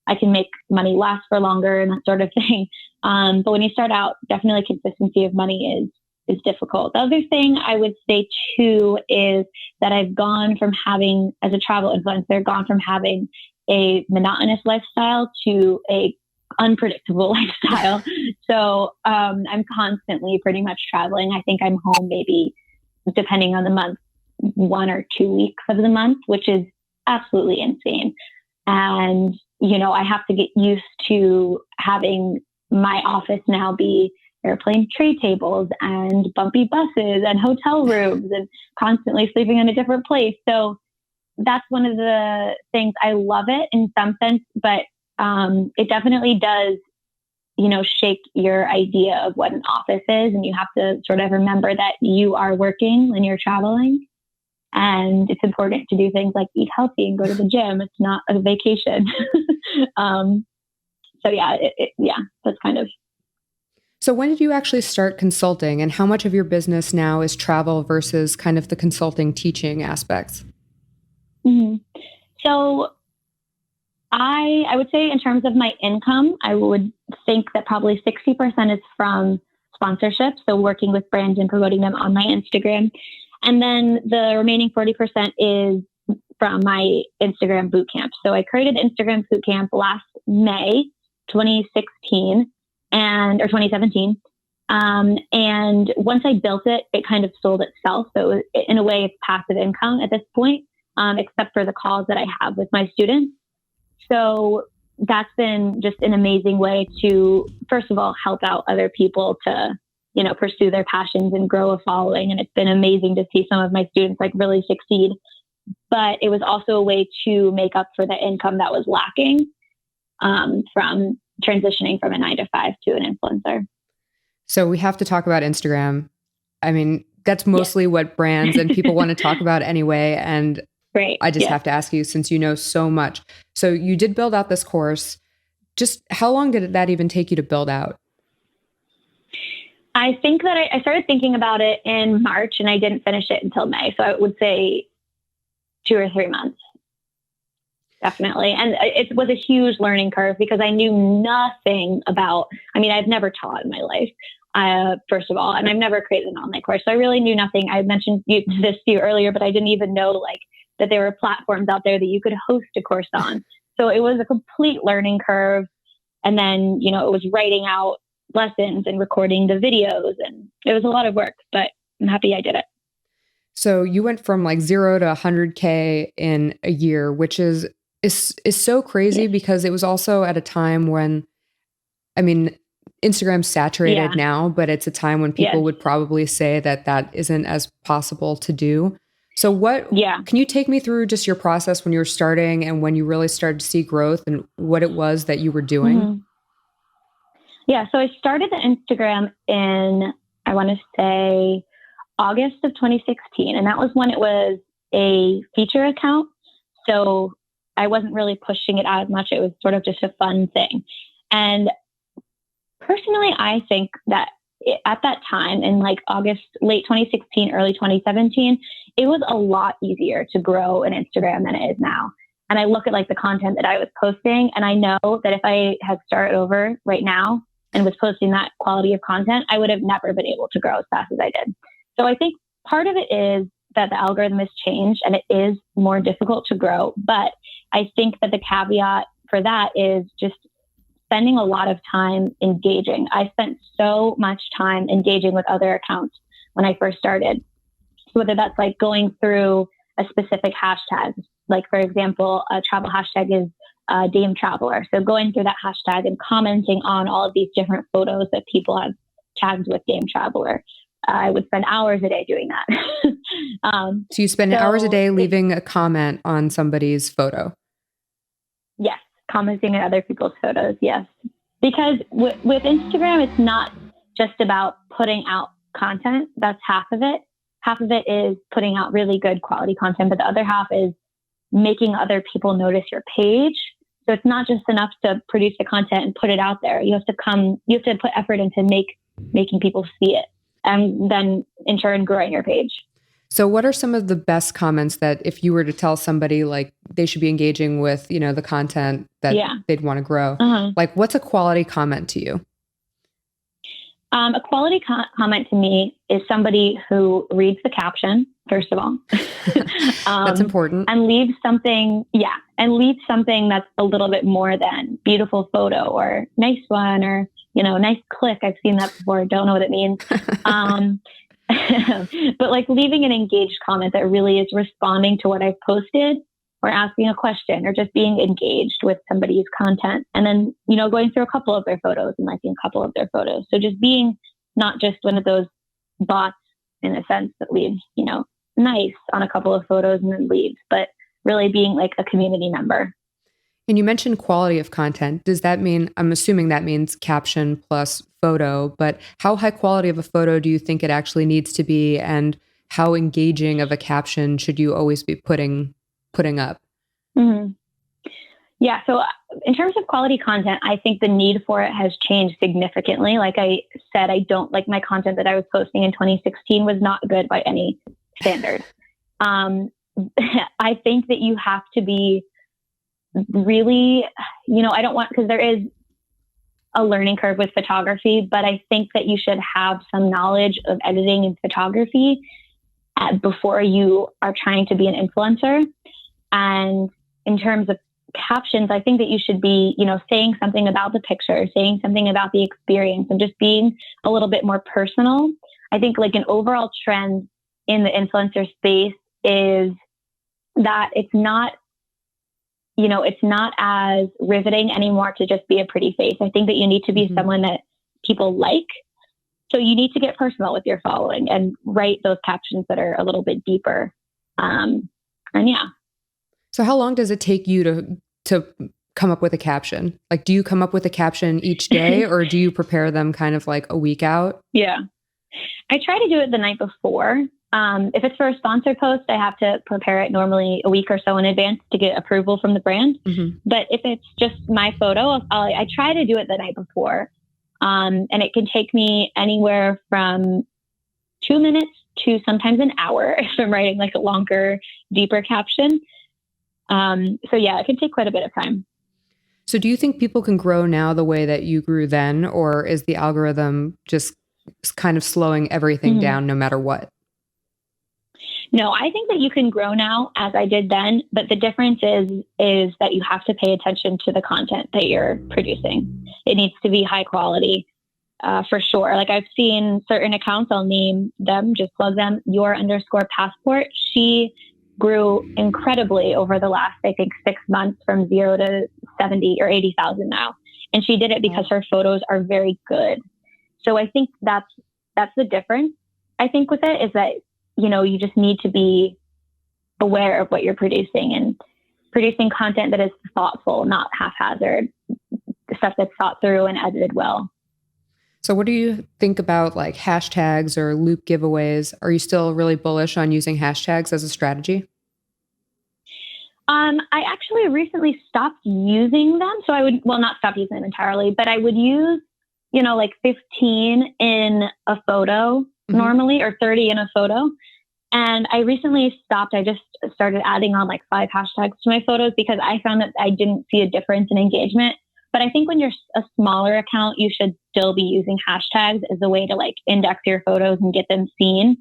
I can make money last for longer and that sort of thing. But when you start out, definitely consistency of money is difficult. The other thing I would say too is that I've gone from having, as a travel influencer, having a monotonous lifestyle to a unpredictable lifestyle. So I'm constantly pretty much traveling. I think I'm home maybe, depending on the month, 1 or 2 weeks of the month, which is absolutely insane. And, I have to get used to having my office now be airplane tray tables and bumpy buses and hotel rooms and constantly sleeping in a different place. So that's one of the things. I love it in some sense, but it definitely does, shake your idea of what an office is. And you have to sort of remember that you are working when you're traveling. And it's important to do things like eat healthy and go to the gym. It's not a vacation. So yeah, that's kind of. So when did you actually start consulting, and how much of your business now is travel versus kind of the consulting teaching aspects? Mm-hmm. So I would say in terms of my income, I would think that probably 60% is from sponsorship. So working with brands and promoting them on my Instagram. And then the remaining 40% is from my Instagram bootcamp. So I created Instagram bootcamp last May 2016 or 2017. And once I built it, it kind of sold itself. So in a way, it's passive income at this point, except for the calls that I have with my students. So that's been just an amazing way to, first of all, help out other people to, pursue their passions and grow a following. And it's been amazing to see some of my students like really succeed. But it was also a way to make up for the income that was lacking from transitioning from a 9 to 5 to an influencer. So we have to talk about Instagram. I mean, that's mostly what brands and people want to talk about anyway. And right. I just have to ask you, since you know so much. So you did build out this course. Just how long did that even take you to build out? I think that I started thinking about it in March and I didn't finish it until May. So I would say 2 or 3 months. Definitely. And it was a huge learning curve because I knew nothing about, I've never taught in my life, first of all, and I've never created an online course. So I really knew nothing. I mentioned this to you earlier, but I didn't even know that there were platforms out there that you could host a course on. So it was a complete learning curve. And then, it was writing out lessons and recording the videos, and it was a lot of work, but I'm happy I did it. So you went from 0 to 100K in a year, which is so crazy because it was also at a time when, Instagram's saturated now, but it's a time when people would probably say that isn't as possible to do. So can you take me through just your process when you were starting and when you really started to see growth and what it was that you were doing? Mm-hmm. Yeah. So I started the Instagram in, I want to say August of 2016. And that was when it was a feature account. So I wasn't really pushing it out as much. It was sort of just a fun thing. And personally, I think that at that time in August, late 2016, early 2017, it was a lot easier to grow an Instagram than it is now. And I look at the content that I was posting, and I know that if I had started over right now and was posting that quality of content, I would have never been able to grow as fast as I did. So I think part of it is that the algorithm has changed and it is more difficult to grow. But I think that the caveat for that is just spending a lot of time engaging. I spent so much time engaging with other accounts when I first started. So whether that's like going through a specific hashtag, like for example, a travel hashtag is Dame Traveler. So going through that hashtag and commenting on all of these different photos that people have tagged with Dame Traveler. I would spend hours a day doing that. So you spend hours a day leaving a comment on somebody's photo? Yes, commenting on other people's photos, yes. Because with Instagram, it's not just about putting out content. That's half of it. Half of it is putting out really good quality content, but the other half is making other people notice your page. So it's not just enough to produce the content and put it out there. You have to put effort into making people see it, and then in turn growing your page. So what are some of the best comments that if you were to tell somebody like they should be engaging with, the content that they'd want to grow, like what's a quality comment to you? A quality comment to me is somebody who reads the caption, first of all. That's important. And leaves something that's a little bit more than beautiful photo or nice one or, nice click. I've seen that before. Don't know what it means. But like leaving an engaged comment that really is responding to what I've posted or asking a question or just being engaged with somebody's content. And then, going through a couple of their photos and liking a couple of their photos. So just being not just one of those bots in a sense that leaves, nice on a couple of photos and then leaves, but really being like a community member. And you mentioned quality of content. Does that mean, I'm assuming that means caption plus photo, but how high quality of a photo do you think it actually needs to be? And how engaging of a caption should you always be putting up? Mm-hmm. Yeah. So in terms of quality content, I think the need for it has changed significantly. Like I said, I don't like my content that I was posting in 2016 was not good by any standard. I think that you have to be really, because there is a learning curve with photography, but I think that you should have some knowledge of editing and photography before you are trying to be an influencer. And in terms of captions, I think that you should be, saying something about the picture, saying something about the experience and just being a little bit more personal. I think like an overall trend in the influencer space is that it's not as riveting anymore to just be a pretty face. I think that you need to be someone that people like. So you need to get personal with your following and write those captions that are a little bit deeper. So how long does it take you to come up with a caption? Like, do you come up with a caption each day or do you prepare them kind of like a week out? Yeah. I try to do it the night before. If it's for a sponsored post, I have to prepare it normally a week or so in advance to get approval from the brand. Mm-hmm. But if it's just my photo, I try to do it the night before. And it can take me anywhere from 2 minutes to sometimes an hour if I'm writing like a longer, deeper caption. It can take quite a bit of time. So do you think people can grow now the way that you grew then, or is the algorithm just kind of slowing everything down no matter what? No, I think that you can grow now as I did then, but the difference is that you have to pay attention to the content that you're producing. It needs to be high quality, for sure. Like I've seen certain accounts, I'll name them, just plug them, your_passport. She grew incredibly over the last, I think, 6 months from 0 to 70 or 80,000 now. And she did it because her photos are very good. So I think that's the difference. I think with it is that, you just need to be aware of what you're producing and producing content that is thoughtful, not haphazard, stuff that's thought through and edited well. So what do you think about like hashtags or loop giveaways? Are you still really bullish on using hashtags as a strategy? I actually recently stopped using them. So I would, not stop using them entirely, but I would use, like 15 in a photo normally or 30 in a photo. And I recently stopped. I just started adding on like 5 hashtags to my photos because I found that I didn't see a difference in engagement. But I think when you're a smaller account, you should still be using hashtags as a way to like index your photos and get them seen.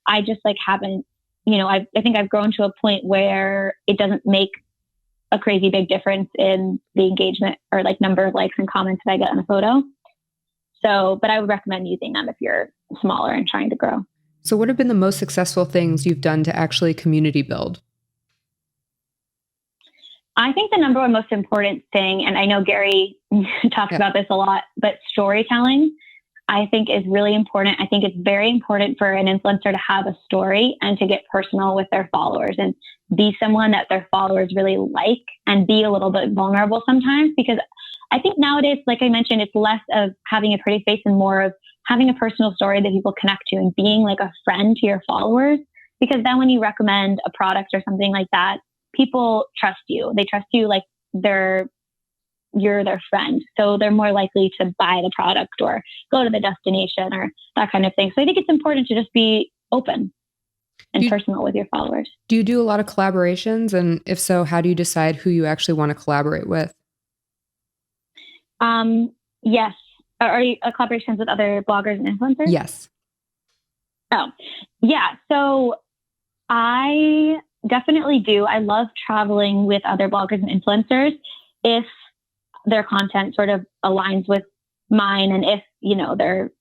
I just like haven't, I think I've grown to a point where it doesn't make a crazy big difference in the engagement or like number of likes and comments that I get on a photo. So, but I would recommend using them if you're smaller and trying to grow. So what have been the most successful things you've done to actually community build? I think the number one most important thing, and I know Gary talks about this a lot, but storytelling, I think is really important. I think it's very important for an influencer to have a story and to get personal with their followers and be someone that their followers really like and be a little bit vulnerable sometimes, because I think nowadays, like I mentioned, it's less of having a pretty face and more of having a personal story that people connect to and being like a friend to your followers. Because then when you recommend a product or something like that, people trust you. They trust you like you're their friend. So they're more likely to buy the product or go to the destination or that kind of thing. So I think it's important to just be open and personal with your followers. Do you do a lot of collaborations? And if so, how do you decide who you actually want to collaborate with? Yes. Are you collaborations with other bloggers and influencers? Yes. Oh, yeah. So I definitely do. I love traveling with other bloggers and influencers if their content sort of aligns with mine and if, you know, their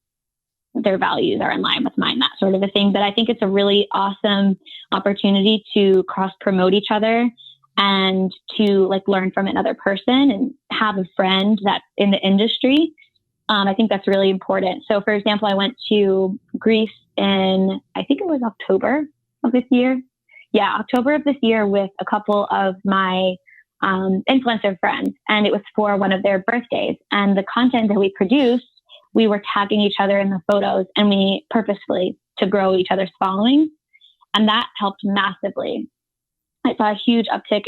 values are in line with mine, that sort of a thing. But I think it's a really awesome opportunity to cross promote each other and to like learn from another person and have a friend that's in the industry. I think that's really important. So for example, I went to Greece in, I think it was October of this year. Yeah, October of this year with a couple of my influencer friends. And it was for one of their birthdays. And the content that we produced, we were tagging each other in the photos and we purposefully to grow each other's following. And that helped massively. I saw a huge uptick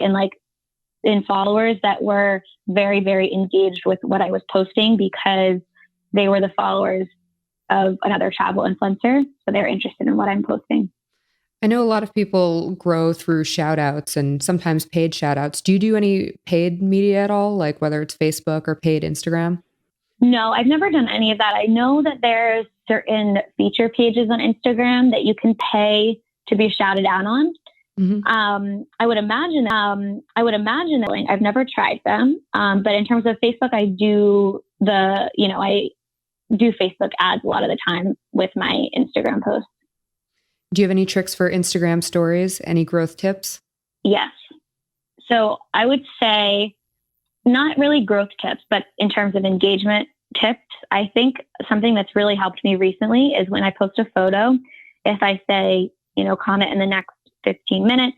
in followers that were very, very engaged with what I was posting because they were the followers of another travel influencer. So they're interested in what I'm posting. I know a lot of people grow through shout outs and sometimes paid shout outs. Do you do any paid media at all? Like whether it's Facebook or paid Instagram? No, I've never done any of that. I know that there's certain feature pages on Instagram that you can pay to be shouted out on. Mm-hmm. I would imagine that I've never tried them. But in terms of Facebook, I do Facebook ads a lot of the time with my Instagram posts. Do you have any tricks for Instagram stories? Any growth tips? Yes. So I would say not really growth tips, but in terms of engagement tips, I think something that's really helped me recently is when I post a photo, if I say, comment in the next 15 minutes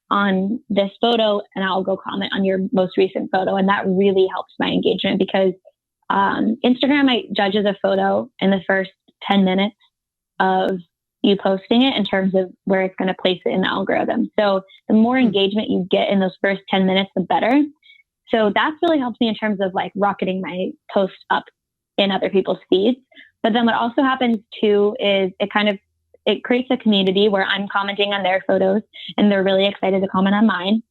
on this photo and I'll go comment on your most recent photo. And that really helps my engagement because Instagram judges a photo in the first 10 minutes of you posting it in terms of where it's going to place it in the algorithm. So the more engagement you get in those first 10 minutes, the better. So that's really helped me in terms of like rocketing my post up in other people's feeds. But then what also happens too is it creates a community where I'm commenting on their photos and they're really excited to comment on mine.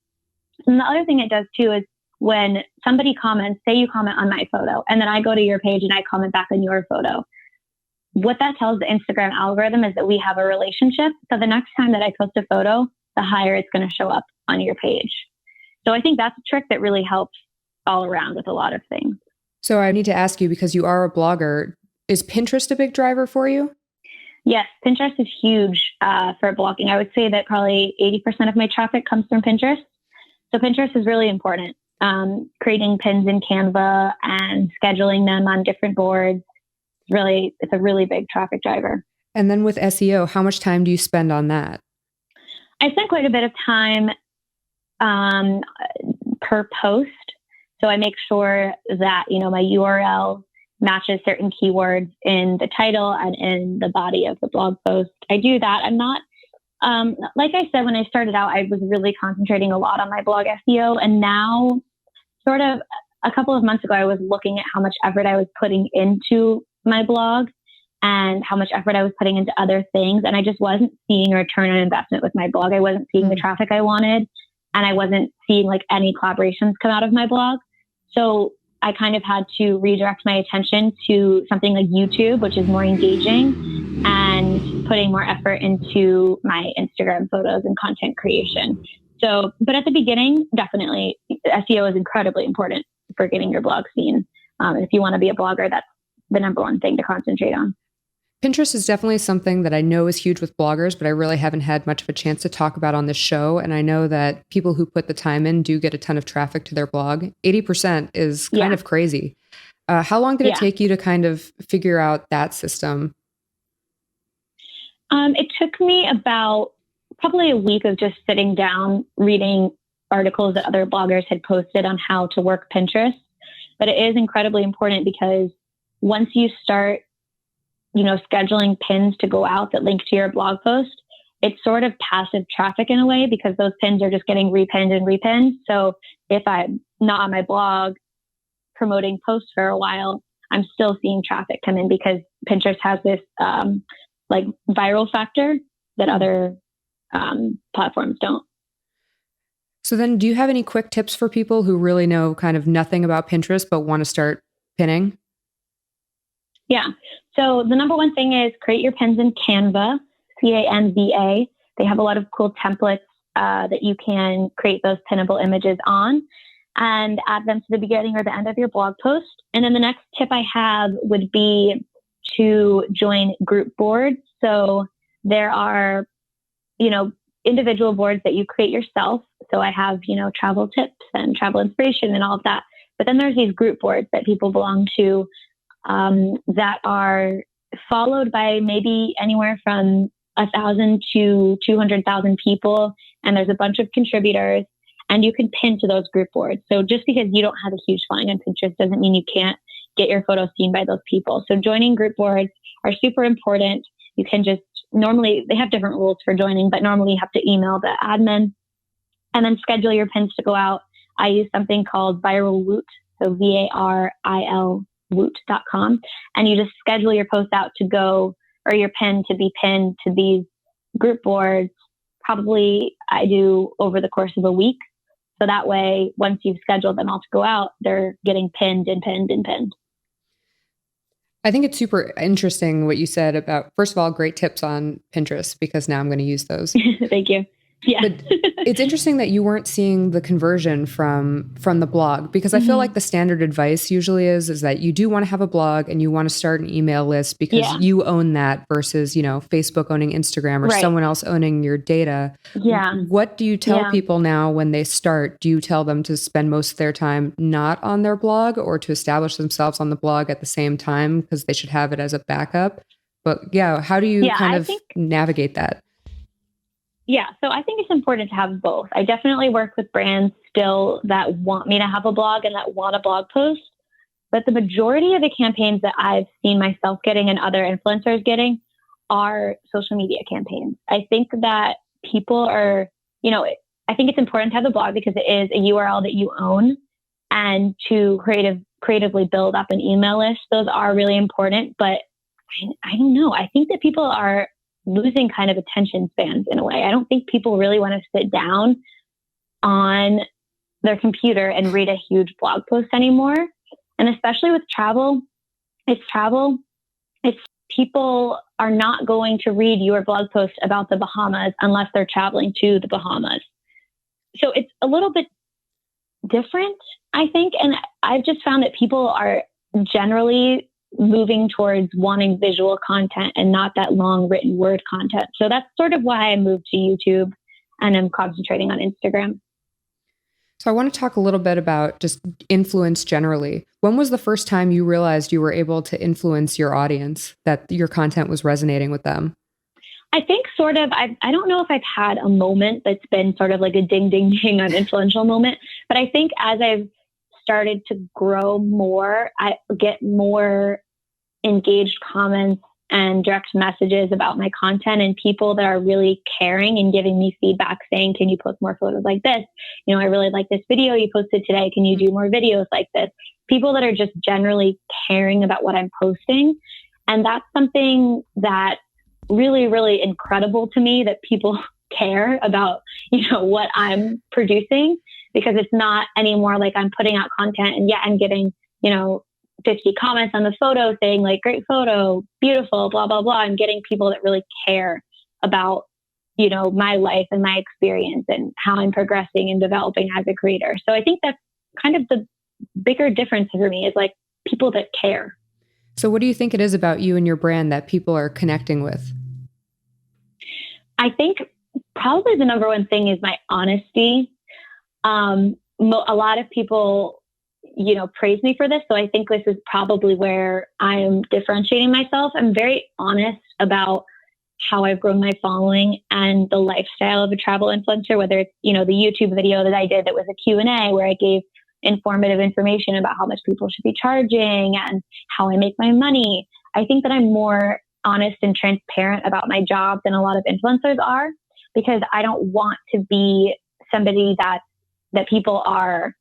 And the other thing it does too is when somebody comments, say you comment on my photo, and then I go to your page and I comment back on your photo. What that tells the Instagram algorithm is that we have a relationship. So the next time that I post a photo, the higher it's going to show up on your page. So I think that's a trick that really helps all around with a lot of things. So I need to ask you, because you are a blogger, is Pinterest a big driver for you? Yes, Pinterest is huge for blogging. I would say that probably 80% of my traffic comes from Pinterest. So Pinterest is really important. Creating pins in Canva and scheduling them on different boards. It's a really big traffic driver. And then with SEO, how much time do you spend on that? I spend quite a bit of time per post. So I make sure that, my URL matches certain keywords in the title and in the body of the blog post. I do that. I'm not, like I said, when I started out, I was really concentrating a lot on my blog SEO. And now sort of a couple of months ago, I was looking at how much effort I was putting into my blog and how much effort I was putting into other things. And I just wasn't seeing a return on investment with my blog. I wasn't seeing the traffic I wanted. And I wasn't seeing like any collaborations come out of my blog. So I kind of had to redirect my attention to something like YouTube, which is more engaging, and putting more effort into my Instagram photos and content creation. So, but at the beginning, definitely SEO is incredibly important for getting your blog seen. And if you want to be a blogger, that's the number one thing to concentrate on. Pinterest is definitely something that I know is huge with bloggers, but I really haven't had much of a chance to talk about on this show. And I know that people who put the time in do get a ton of traffic to their blog. 80% is kind of crazy. How long did it take you to kind of figure out that system? It took me about probably a week of just sitting down, reading articles that other bloggers had posted on how to work Pinterest. But it is incredibly important because once you start, scheduling pins to go out that link to your blog post, it's sort of passive traffic in a way because those pins are just getting repinned and repinned. So if I'm not on my blog promoting posts for a while, I'm still seeing traffic come in because Pinterest has this viral factor that other platforms don't. So then do you have any quick tips for people who really know kind of nothing about Pinterest but want to start pinning? Yeah. So the number one thing is create your pins in Canva, Canva. They have a lot of cool templates that you can create those pinnable images on and add them to the beginning or the end of your blog post. And then the next tip I have would be to join group boards. So there are, individual boards that you create yourself. So I have, travel tips and travel inspiration and all of that. But then there's these group boards that people belong to that are followed by maybe anywhere from 1,000 to 200,000 people. And there's a bunch of contributors and you can pin to those group boards. So just because you don't have a huge following on Pinterest doesn't mean you can't get your photos seen by those people. So joining group boards are super important. You can just normally, they have different rules for joining, but normally you have to email the admin and then schedule your pins to go out. I use something called Viral Woot, so VARIL woot.com. And you just schedule your post out to go, or your pin to be pinned to these group boards. Probably I do over the course of a week. So that way, once you've scheduled them all to go out, they're getting pinned and pinned and pinned. I think it's super interesting what you said about, first of all, great tips on Pinterest, because now I'm going to use those. Thank you. Yeah. But it's interesting that you weren't seeing the conversion from the blog, because I feel like the standard advice usually is that you do want to have a blog and you want to start an email list because you own that versus, Facebook owning Instagram or someone else owning your data. Yeah. What do you tell people now when they start? Do you tell them to spend most of their time not on their blog or to establish themselves on the blog at the same time because they should have it as a backup? But how do you navigate that? Yeah, so I think it's important to have both. I definitely work with brands still that want me to have a blog and that want a blog post. But the majority of the campaigns that I've seen myself getting and other influencers getting are social media campaigns. I think that people are, I think it's important to have a blog because it is a URL that you own, and to creatively build up an email list. Those are really important. But I don't know. I think that people are losing kind of attention spans in a way. I don't think people really want to sit down on their computer and read a huge blog post anymore. And especially with travel, it's people are not going to read your blog post about the Bahamas unless they're traveling to the Bahamas. So it's a little bit different, I think. And I've just found that people are generally moving towards wanting visual content and not that long written word content. So that's sort of why I moved to YouTube and I'm concentrating on Instagram. So I want to talk a little bit about just influence generally. When was the first time you realized you were able to influence your audience, that your content was resonating with them? I think I don't know if I've had a moment that's been sort of like a ding, ding, ding, an influential moment, but I think as I've started to grow more, I get more engaged comments and direct messages about my content, and people that are really caring and giving me feedback saying, can you post more photos like this? I really like this video you posted today. Can you do more videos like this? People that are just generally caring about what I'm posting. And that's something that really, really incredible to me, that people care about, what I'm producing. Because it's not anymore like I'm putting out content and I'm getting, 50 comments on the photo saying like, great photo, beautiful, blah, blah, blah. I'm getting people that really care about, my life and my experience and how I'm progressing and developing as a creator. So I think that's kind of the bigger difference for me, is like people that care. So what do you think it is about you and your brand that people are connecting with? I think probably the number one thing is my honesty. A lot of people, praise me for this. So I think this is probably where I'm differentiating myself. I'm very honest about how I've grown my following and the lifestyle of a travel influencer, whether it's, the YouTube video that I did that was a Q&A where I gave informative information about how much people should be charging and how I make my money. I think that I'm more honest and transparent about my job than a lot of influencers are, because I don't want to be somebody that people are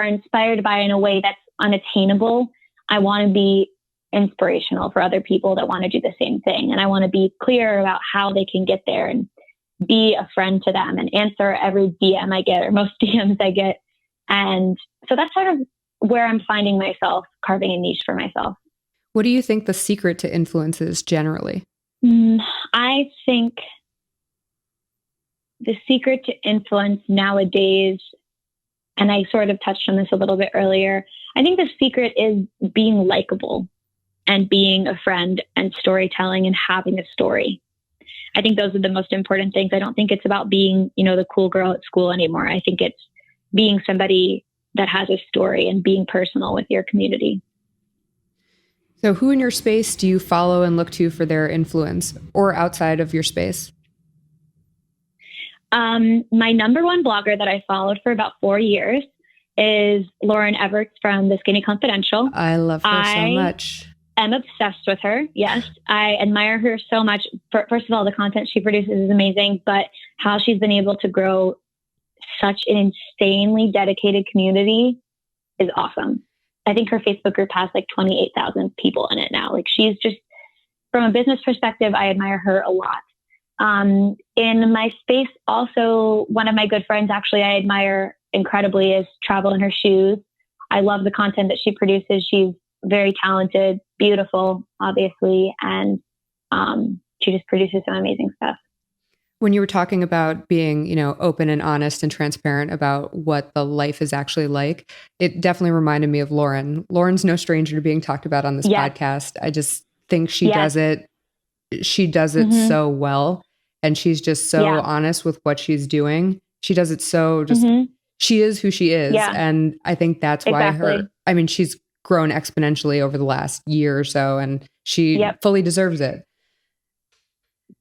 inspired by in a way that's unattainable. I want to be inspirational for other people that want to do the same thing. And I want to be clear about how they can get there and be a friend to them and answer every DM I get, or most DMs I get. And so that's sort of where I'm finding myself carving a niche for myself. What do you think the secret to influence is generally? I think the secret to influence nowadays, and I sort of touched on this a little bit earlier, I think the secret is being likable and being a friend and storytelling and having a story. I think those are the most important things. I don't think it's about being, the cool girl at school anymore. I think it's being somebody that has a story and being personal with your community. So who in your space do you follow and look to for their influence, or outside of your space? My number one blogger that I followed for about 4 years is Lauren Everts from The Skinny Confidential. I love her so much. I'm obsessed with her. Yes. I admire her so much. First of all, the content she produces is amazing, but how she's been able to grow such an insanely dedicated community is awesome. I think her Facebook group has like 28,000 people in it now. Like, she's just, from a business perspective, I admire her a lot. In my space, also, one of my good friends, actually, I admire incredibly, is Travel in Her Shoes. I love the content that she produces. She's very talented, beautiful, obviously, and she just produces some amazing stuff. When you were talking about being, open and honest and transparent about what the life is actually like, it definitely reminded me of Lauren. Lauren's no stranger to being talked about on this podcast. I just think she does it. She does it so well, and she's just so honest with what she's doing. She does it so just. She is who she is, and I think that's why she's grown exponentially over the last year or so, and she fully deserves it.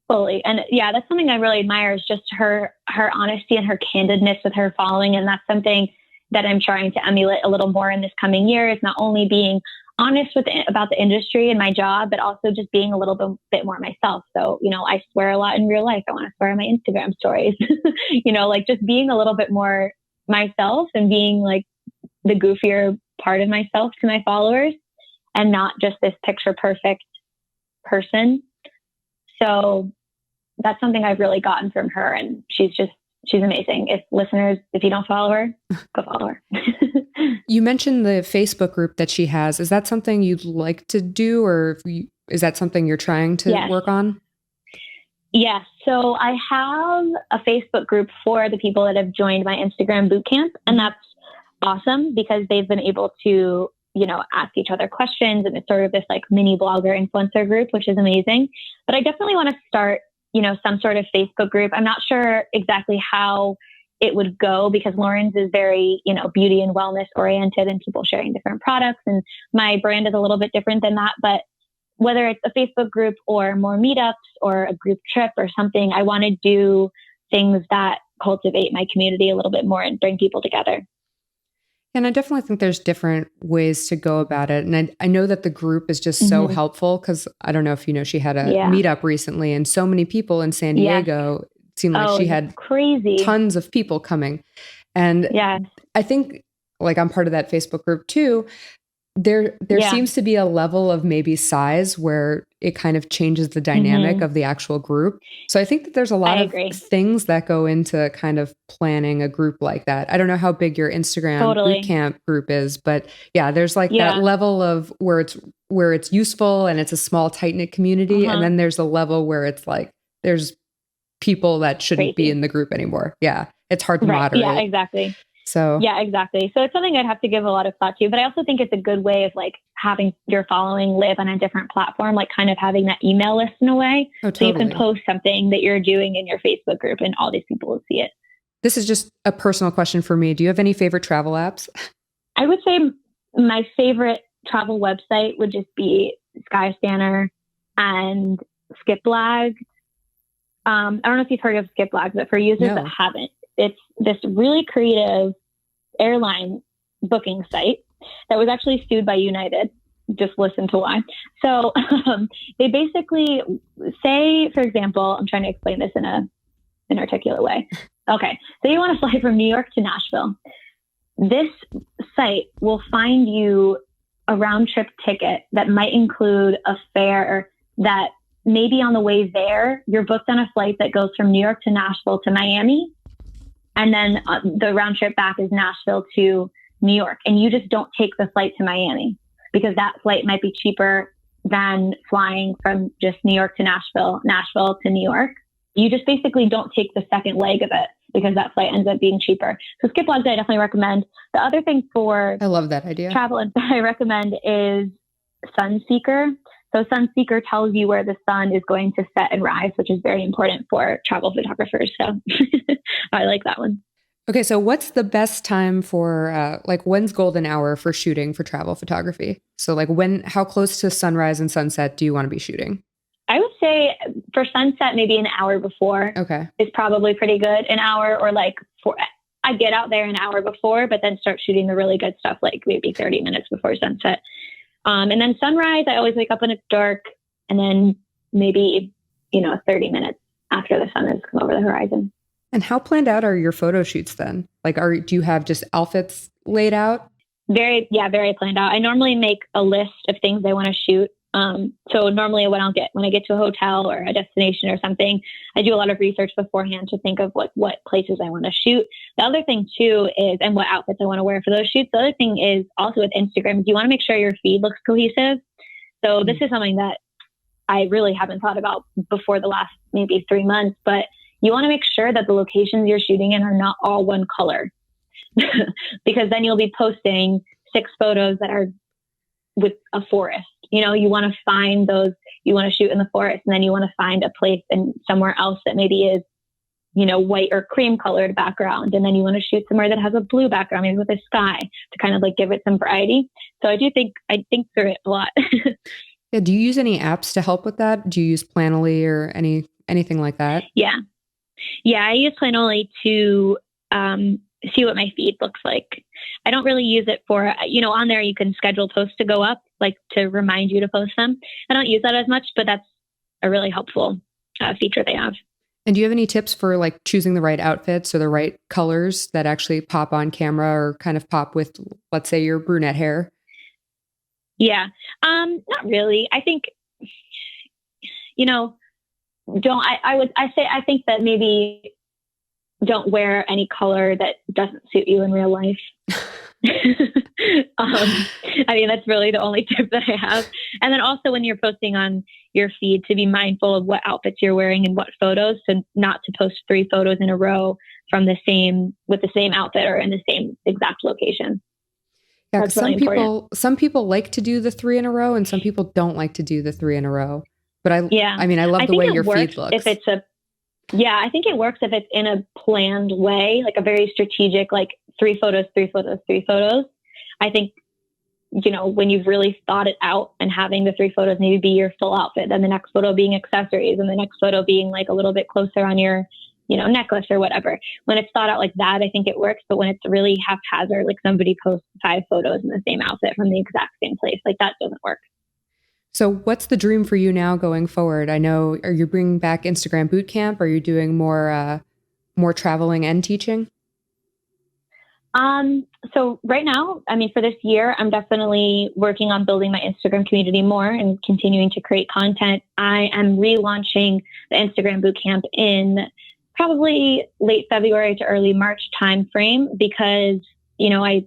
Fully. And that's something I really admire, is just her honesty and her candidness with her following. And that's something that I'm trying to emulate a little more in this coming year, is not only being honest about the industry and my job, but also just being a little bit more myself. So, I swear a lot in real life. I want to swear on my Instagram stories, like just being a little bit more myself and being like the goofier part of myself to my followers, and not just this picture perfect person. So that's something I've really gotten from her, and she's amazing. If you don't follow her, go follow her. You mentioned the Facebook group that she has. Is that something you'd like to do, or is that something you're trying to work on? Yes. So I have a Facebook group for the people that have joined my Instagram bootcamp, and that's awesome because they've been able to, ask each other questions, and it's sort of this like mini blogger influencer group, which is amazing. But I definitely want to start, some sort of Facebook group. I'm not sure exactly how it would go, because Lauren's is very, beauty and wellness oriented and people sharing different products. And my brand is a little bit different than that. But whether it's a Facebook group or more meetups or a group trip or something, I want to do things that cultivate my community a little bit more and bring people together. And I definitely think there's different ways to go about it. And I know that the group is just so helpful, because I don't know if you know, she had a meetup recently, and so many people in San Diego, it seemed like she had crazy tons of people coming. And I think, like, I'm part of that Facebook group too. There seems to be a level of maybe size where it kind of changes the dynamic of the actual group. So I think that there's a lot of things that go into kind of planning a group like that. I don't know how big your Instagram boot camp group is, but yeah, there's like that level of where it's useful and it's a small, tight-knit community. And then there's a level where it's like, there's people that shouldn't be in the group anymore. Yeah. It's hard to moderate. Yeah, exactly. So yeah, exactly. So it's something I'd have to give a lot of thought to, but I also think it's a good way of like having your following live on a different platform, like kind of having that email list in a way. Oh, totally. So you can post something that you're doing in your Facebook group and all these people will see it. This is just a personal question for me. Do you have any favorite travel apps? I would say my favorite travel website would just be Skyscanner and Skiplag. I don't know if you've heard of Skiplag, but for users that haven't, it's this really creative airline booking site that was actually sued by United. Just listen to why. So they basically say, for example, I'm trying to explain this in an articulate way. Okay. So you want to fly from New York to Nashville. This site will find you a round trip ticket that might include a fare that maybe on the way there, you're booked on a flight that goes from New York to Nashville to Miami. And then the round trip back is Nashville to New York. And you just don't take the flight to Miami because that flight might be cheaper than flying from just New York to Nashville, Nashville to New York. You just basically don't take the second leg of it because that flight ends up being cheaper. So Skiplogs, I definitely recommend. The other thing for I love that idea. Travel that I recommend is Sunseeker. So Sunseeker tells you where the sun is going to set and rise, which is very important for travel photographers. So I like that one. Okay. So what's the best time for, when's golden hour for shooting for travel photography? So like how close to sunrise and sunset do you want to be shooting? I would say for sunset, maybe an hour before is probably pretty good. An hour or I get out there an hour before, but then start shooting the really good stuff, like maybe 30 minutes before sunset. And then sunrise, I always wake up when it's dark and then maybe, 30 minutes after the sun has come over the horizon. And how planned out are your photo shoots then? Like, do you have just outfits laid out? Very planned out. I normally make a list of things I want to shoot. So normally when I get to a hotel or a destination or something, I do a lot of research beforehand to think of what places I want to shoot. The other thing too is, and what outfits I want to wear for those shoots. The other thing is also with Instagram, you want to make sure your feed looks cohesive. So this is something that I really haven't thought about before the last maybe 3 months, but you want to make sure that the locations you're shooting in are not all one color because then you'll be posting 6 photos that are with a forest. You want to find those, you want to shoot in the forest, and then you want to find a place and somewhere else that maybe is, white or cream colored background. And then you want to shoot somewhere that has a blue background, maybe with a sky to kind of like give it some variety. So I think through it a lot. Yeah. Do you use any apps to help with that? Do you use Planoly or anything like that? Yeah. I use Planoly to, see what my feed looks like. I don't really use it for, on there you can schedule posts to go up, like to remind you to post them. I don't use that as much, but that's a really helpful feature they have. And do you have any tips for like choosing the right outfits or the right colors that actually pop on camera or kind of pop with, let's say, your brunette hair? Yeah, not really. I think, I think that maybe don't wear any color that doesn't suit you in real life. That's really the only tip that I have. And then also when you're posting on your feed, to be mindful of what outfits you're wearing and what photos, so not to post 3 photos in a row with the same outfit or in the same exact location. Yeah, that's really important. Some people like to do the 3 in a row and some people don't like to do the 3 in a row. But I love the way your feed looks. I think it works if it's in a planned way, like a very strategic, like 3 photos, 3 photos, 3 photos. I think, when you've really thought it out and having the 3 photos maybe be your full outfit, then the next photo being accessories and the next photo being like a little bit closer on your, necklace or whatever. When it's thought out like that, I think it works. But when it's really haphazard, like somebody posts 5 photos in the same outfit from the exact same place, like that doesn't work. So what's the dream for you now going forward? I know, are you bringing back Instagram boot camp? Are you doing more traveling and teaching? So right now, I mean, for this year, I'm definitely working on building my Instagram community more and continuing to create content. I am relaunching the Instagram bootcamp in probably late February to early March timeframe because, I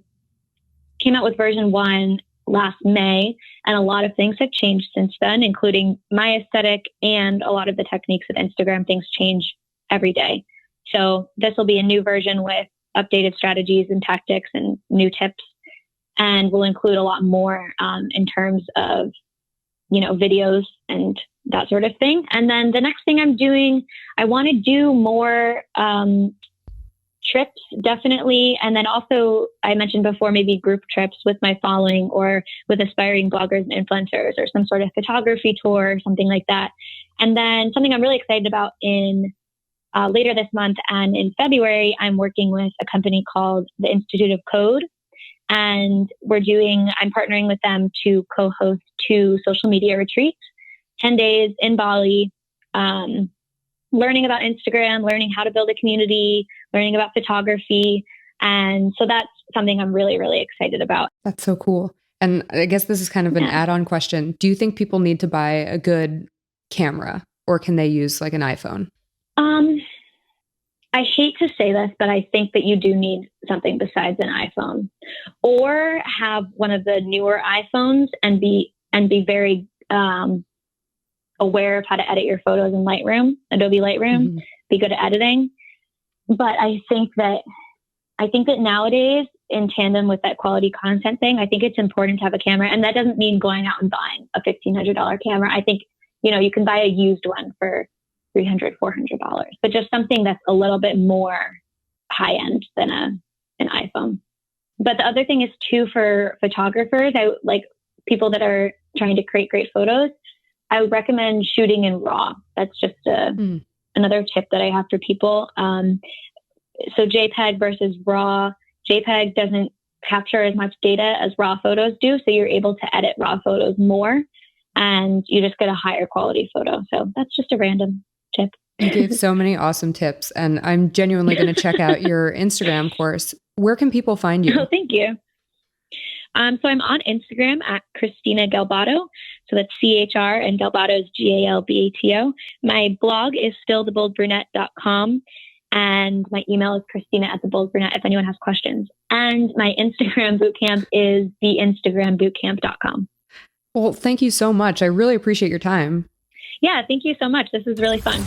came out with version 1 last May, and a lot of things have changed since then, including my aesthetic and a lot of the techniques of Instagram. Things change every day. So this will be a new version with updated strategies and tactics and new tips, and will include a lot more in terms of, videos and that sort of thing. And then the next thing I'm doing, I want to do more trips, definitely. And then also, I mentioned before, maybe group trips with my following or with aspiring bloggers and influencers, or some sort of photography tour or something like that. And then something I'm really excited about in later this month and in February, I'm working with a company called the Institute of Code. And I'm partnering with them to co-host 2 social media retreats, 10 days in Bali, learning about Instagram, learning how to build a community, learning about photography. And so that's something I'm really, really excited about. That's so cool. And I guess this is kind of an add-on question. Do you think people need to buy a good camera, or can they use like an iPhone? I hate to say this, but I think that you do need something besides an iPhone, or have one of the newer iPhones and be very aware of how to edit your photos in Adobe Lightroom, be good at editing. But I think that nowadays, in tandem with that quality content thing, I think it's important to have a camera. And that doesn't mean going out and buying a $1,500 camera. I think, you can buy a used one for $300, $400, but just something that's a little bit more high end than an iPhone. But the other thing is too, for photographers, I like people that are trying to create great photos, I would recommend shooting in RAW. That's just another tip that I have for people. So JPEG versus RAW. JPEG doesn't capture as much data as RAW photos do, so you're able to edit RAW photos more, and you just get a higher quality photo. So that's just a random tip. You gave so many awesome tips, and I'm genuinely going to check out your Instagram course. Where can people find you? Oh, thank you. So I'm on Instagram at Christina Galbato. So that's CHR, and Galbato is GALBATO. My blog is still theboldbrunette.com. And my email is Christina@theboldbrunette if anyone has questions. And my Instagram bootcamp is theinstagrambootcamp.com. Well, thank you so much. I really appreciate your time. Yeah, thank you so much. This is really fun.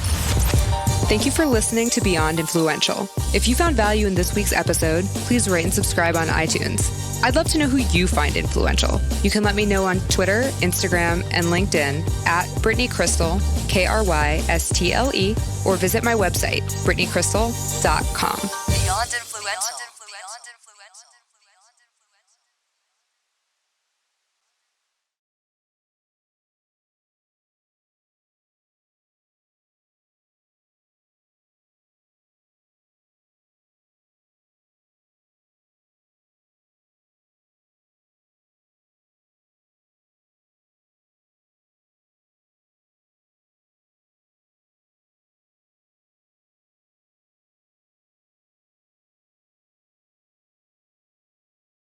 Thank you for listening to Beyond Influential. If you found value in this week's episode, please rate and subscribe on iTunes. I'd love to know who you find influential. You can let me know on Twitter, Instagram, and LinkedIn at Brittany Crystal, KRYSTLE, or visit my website, brittanycrystal.com. Beyond Influential.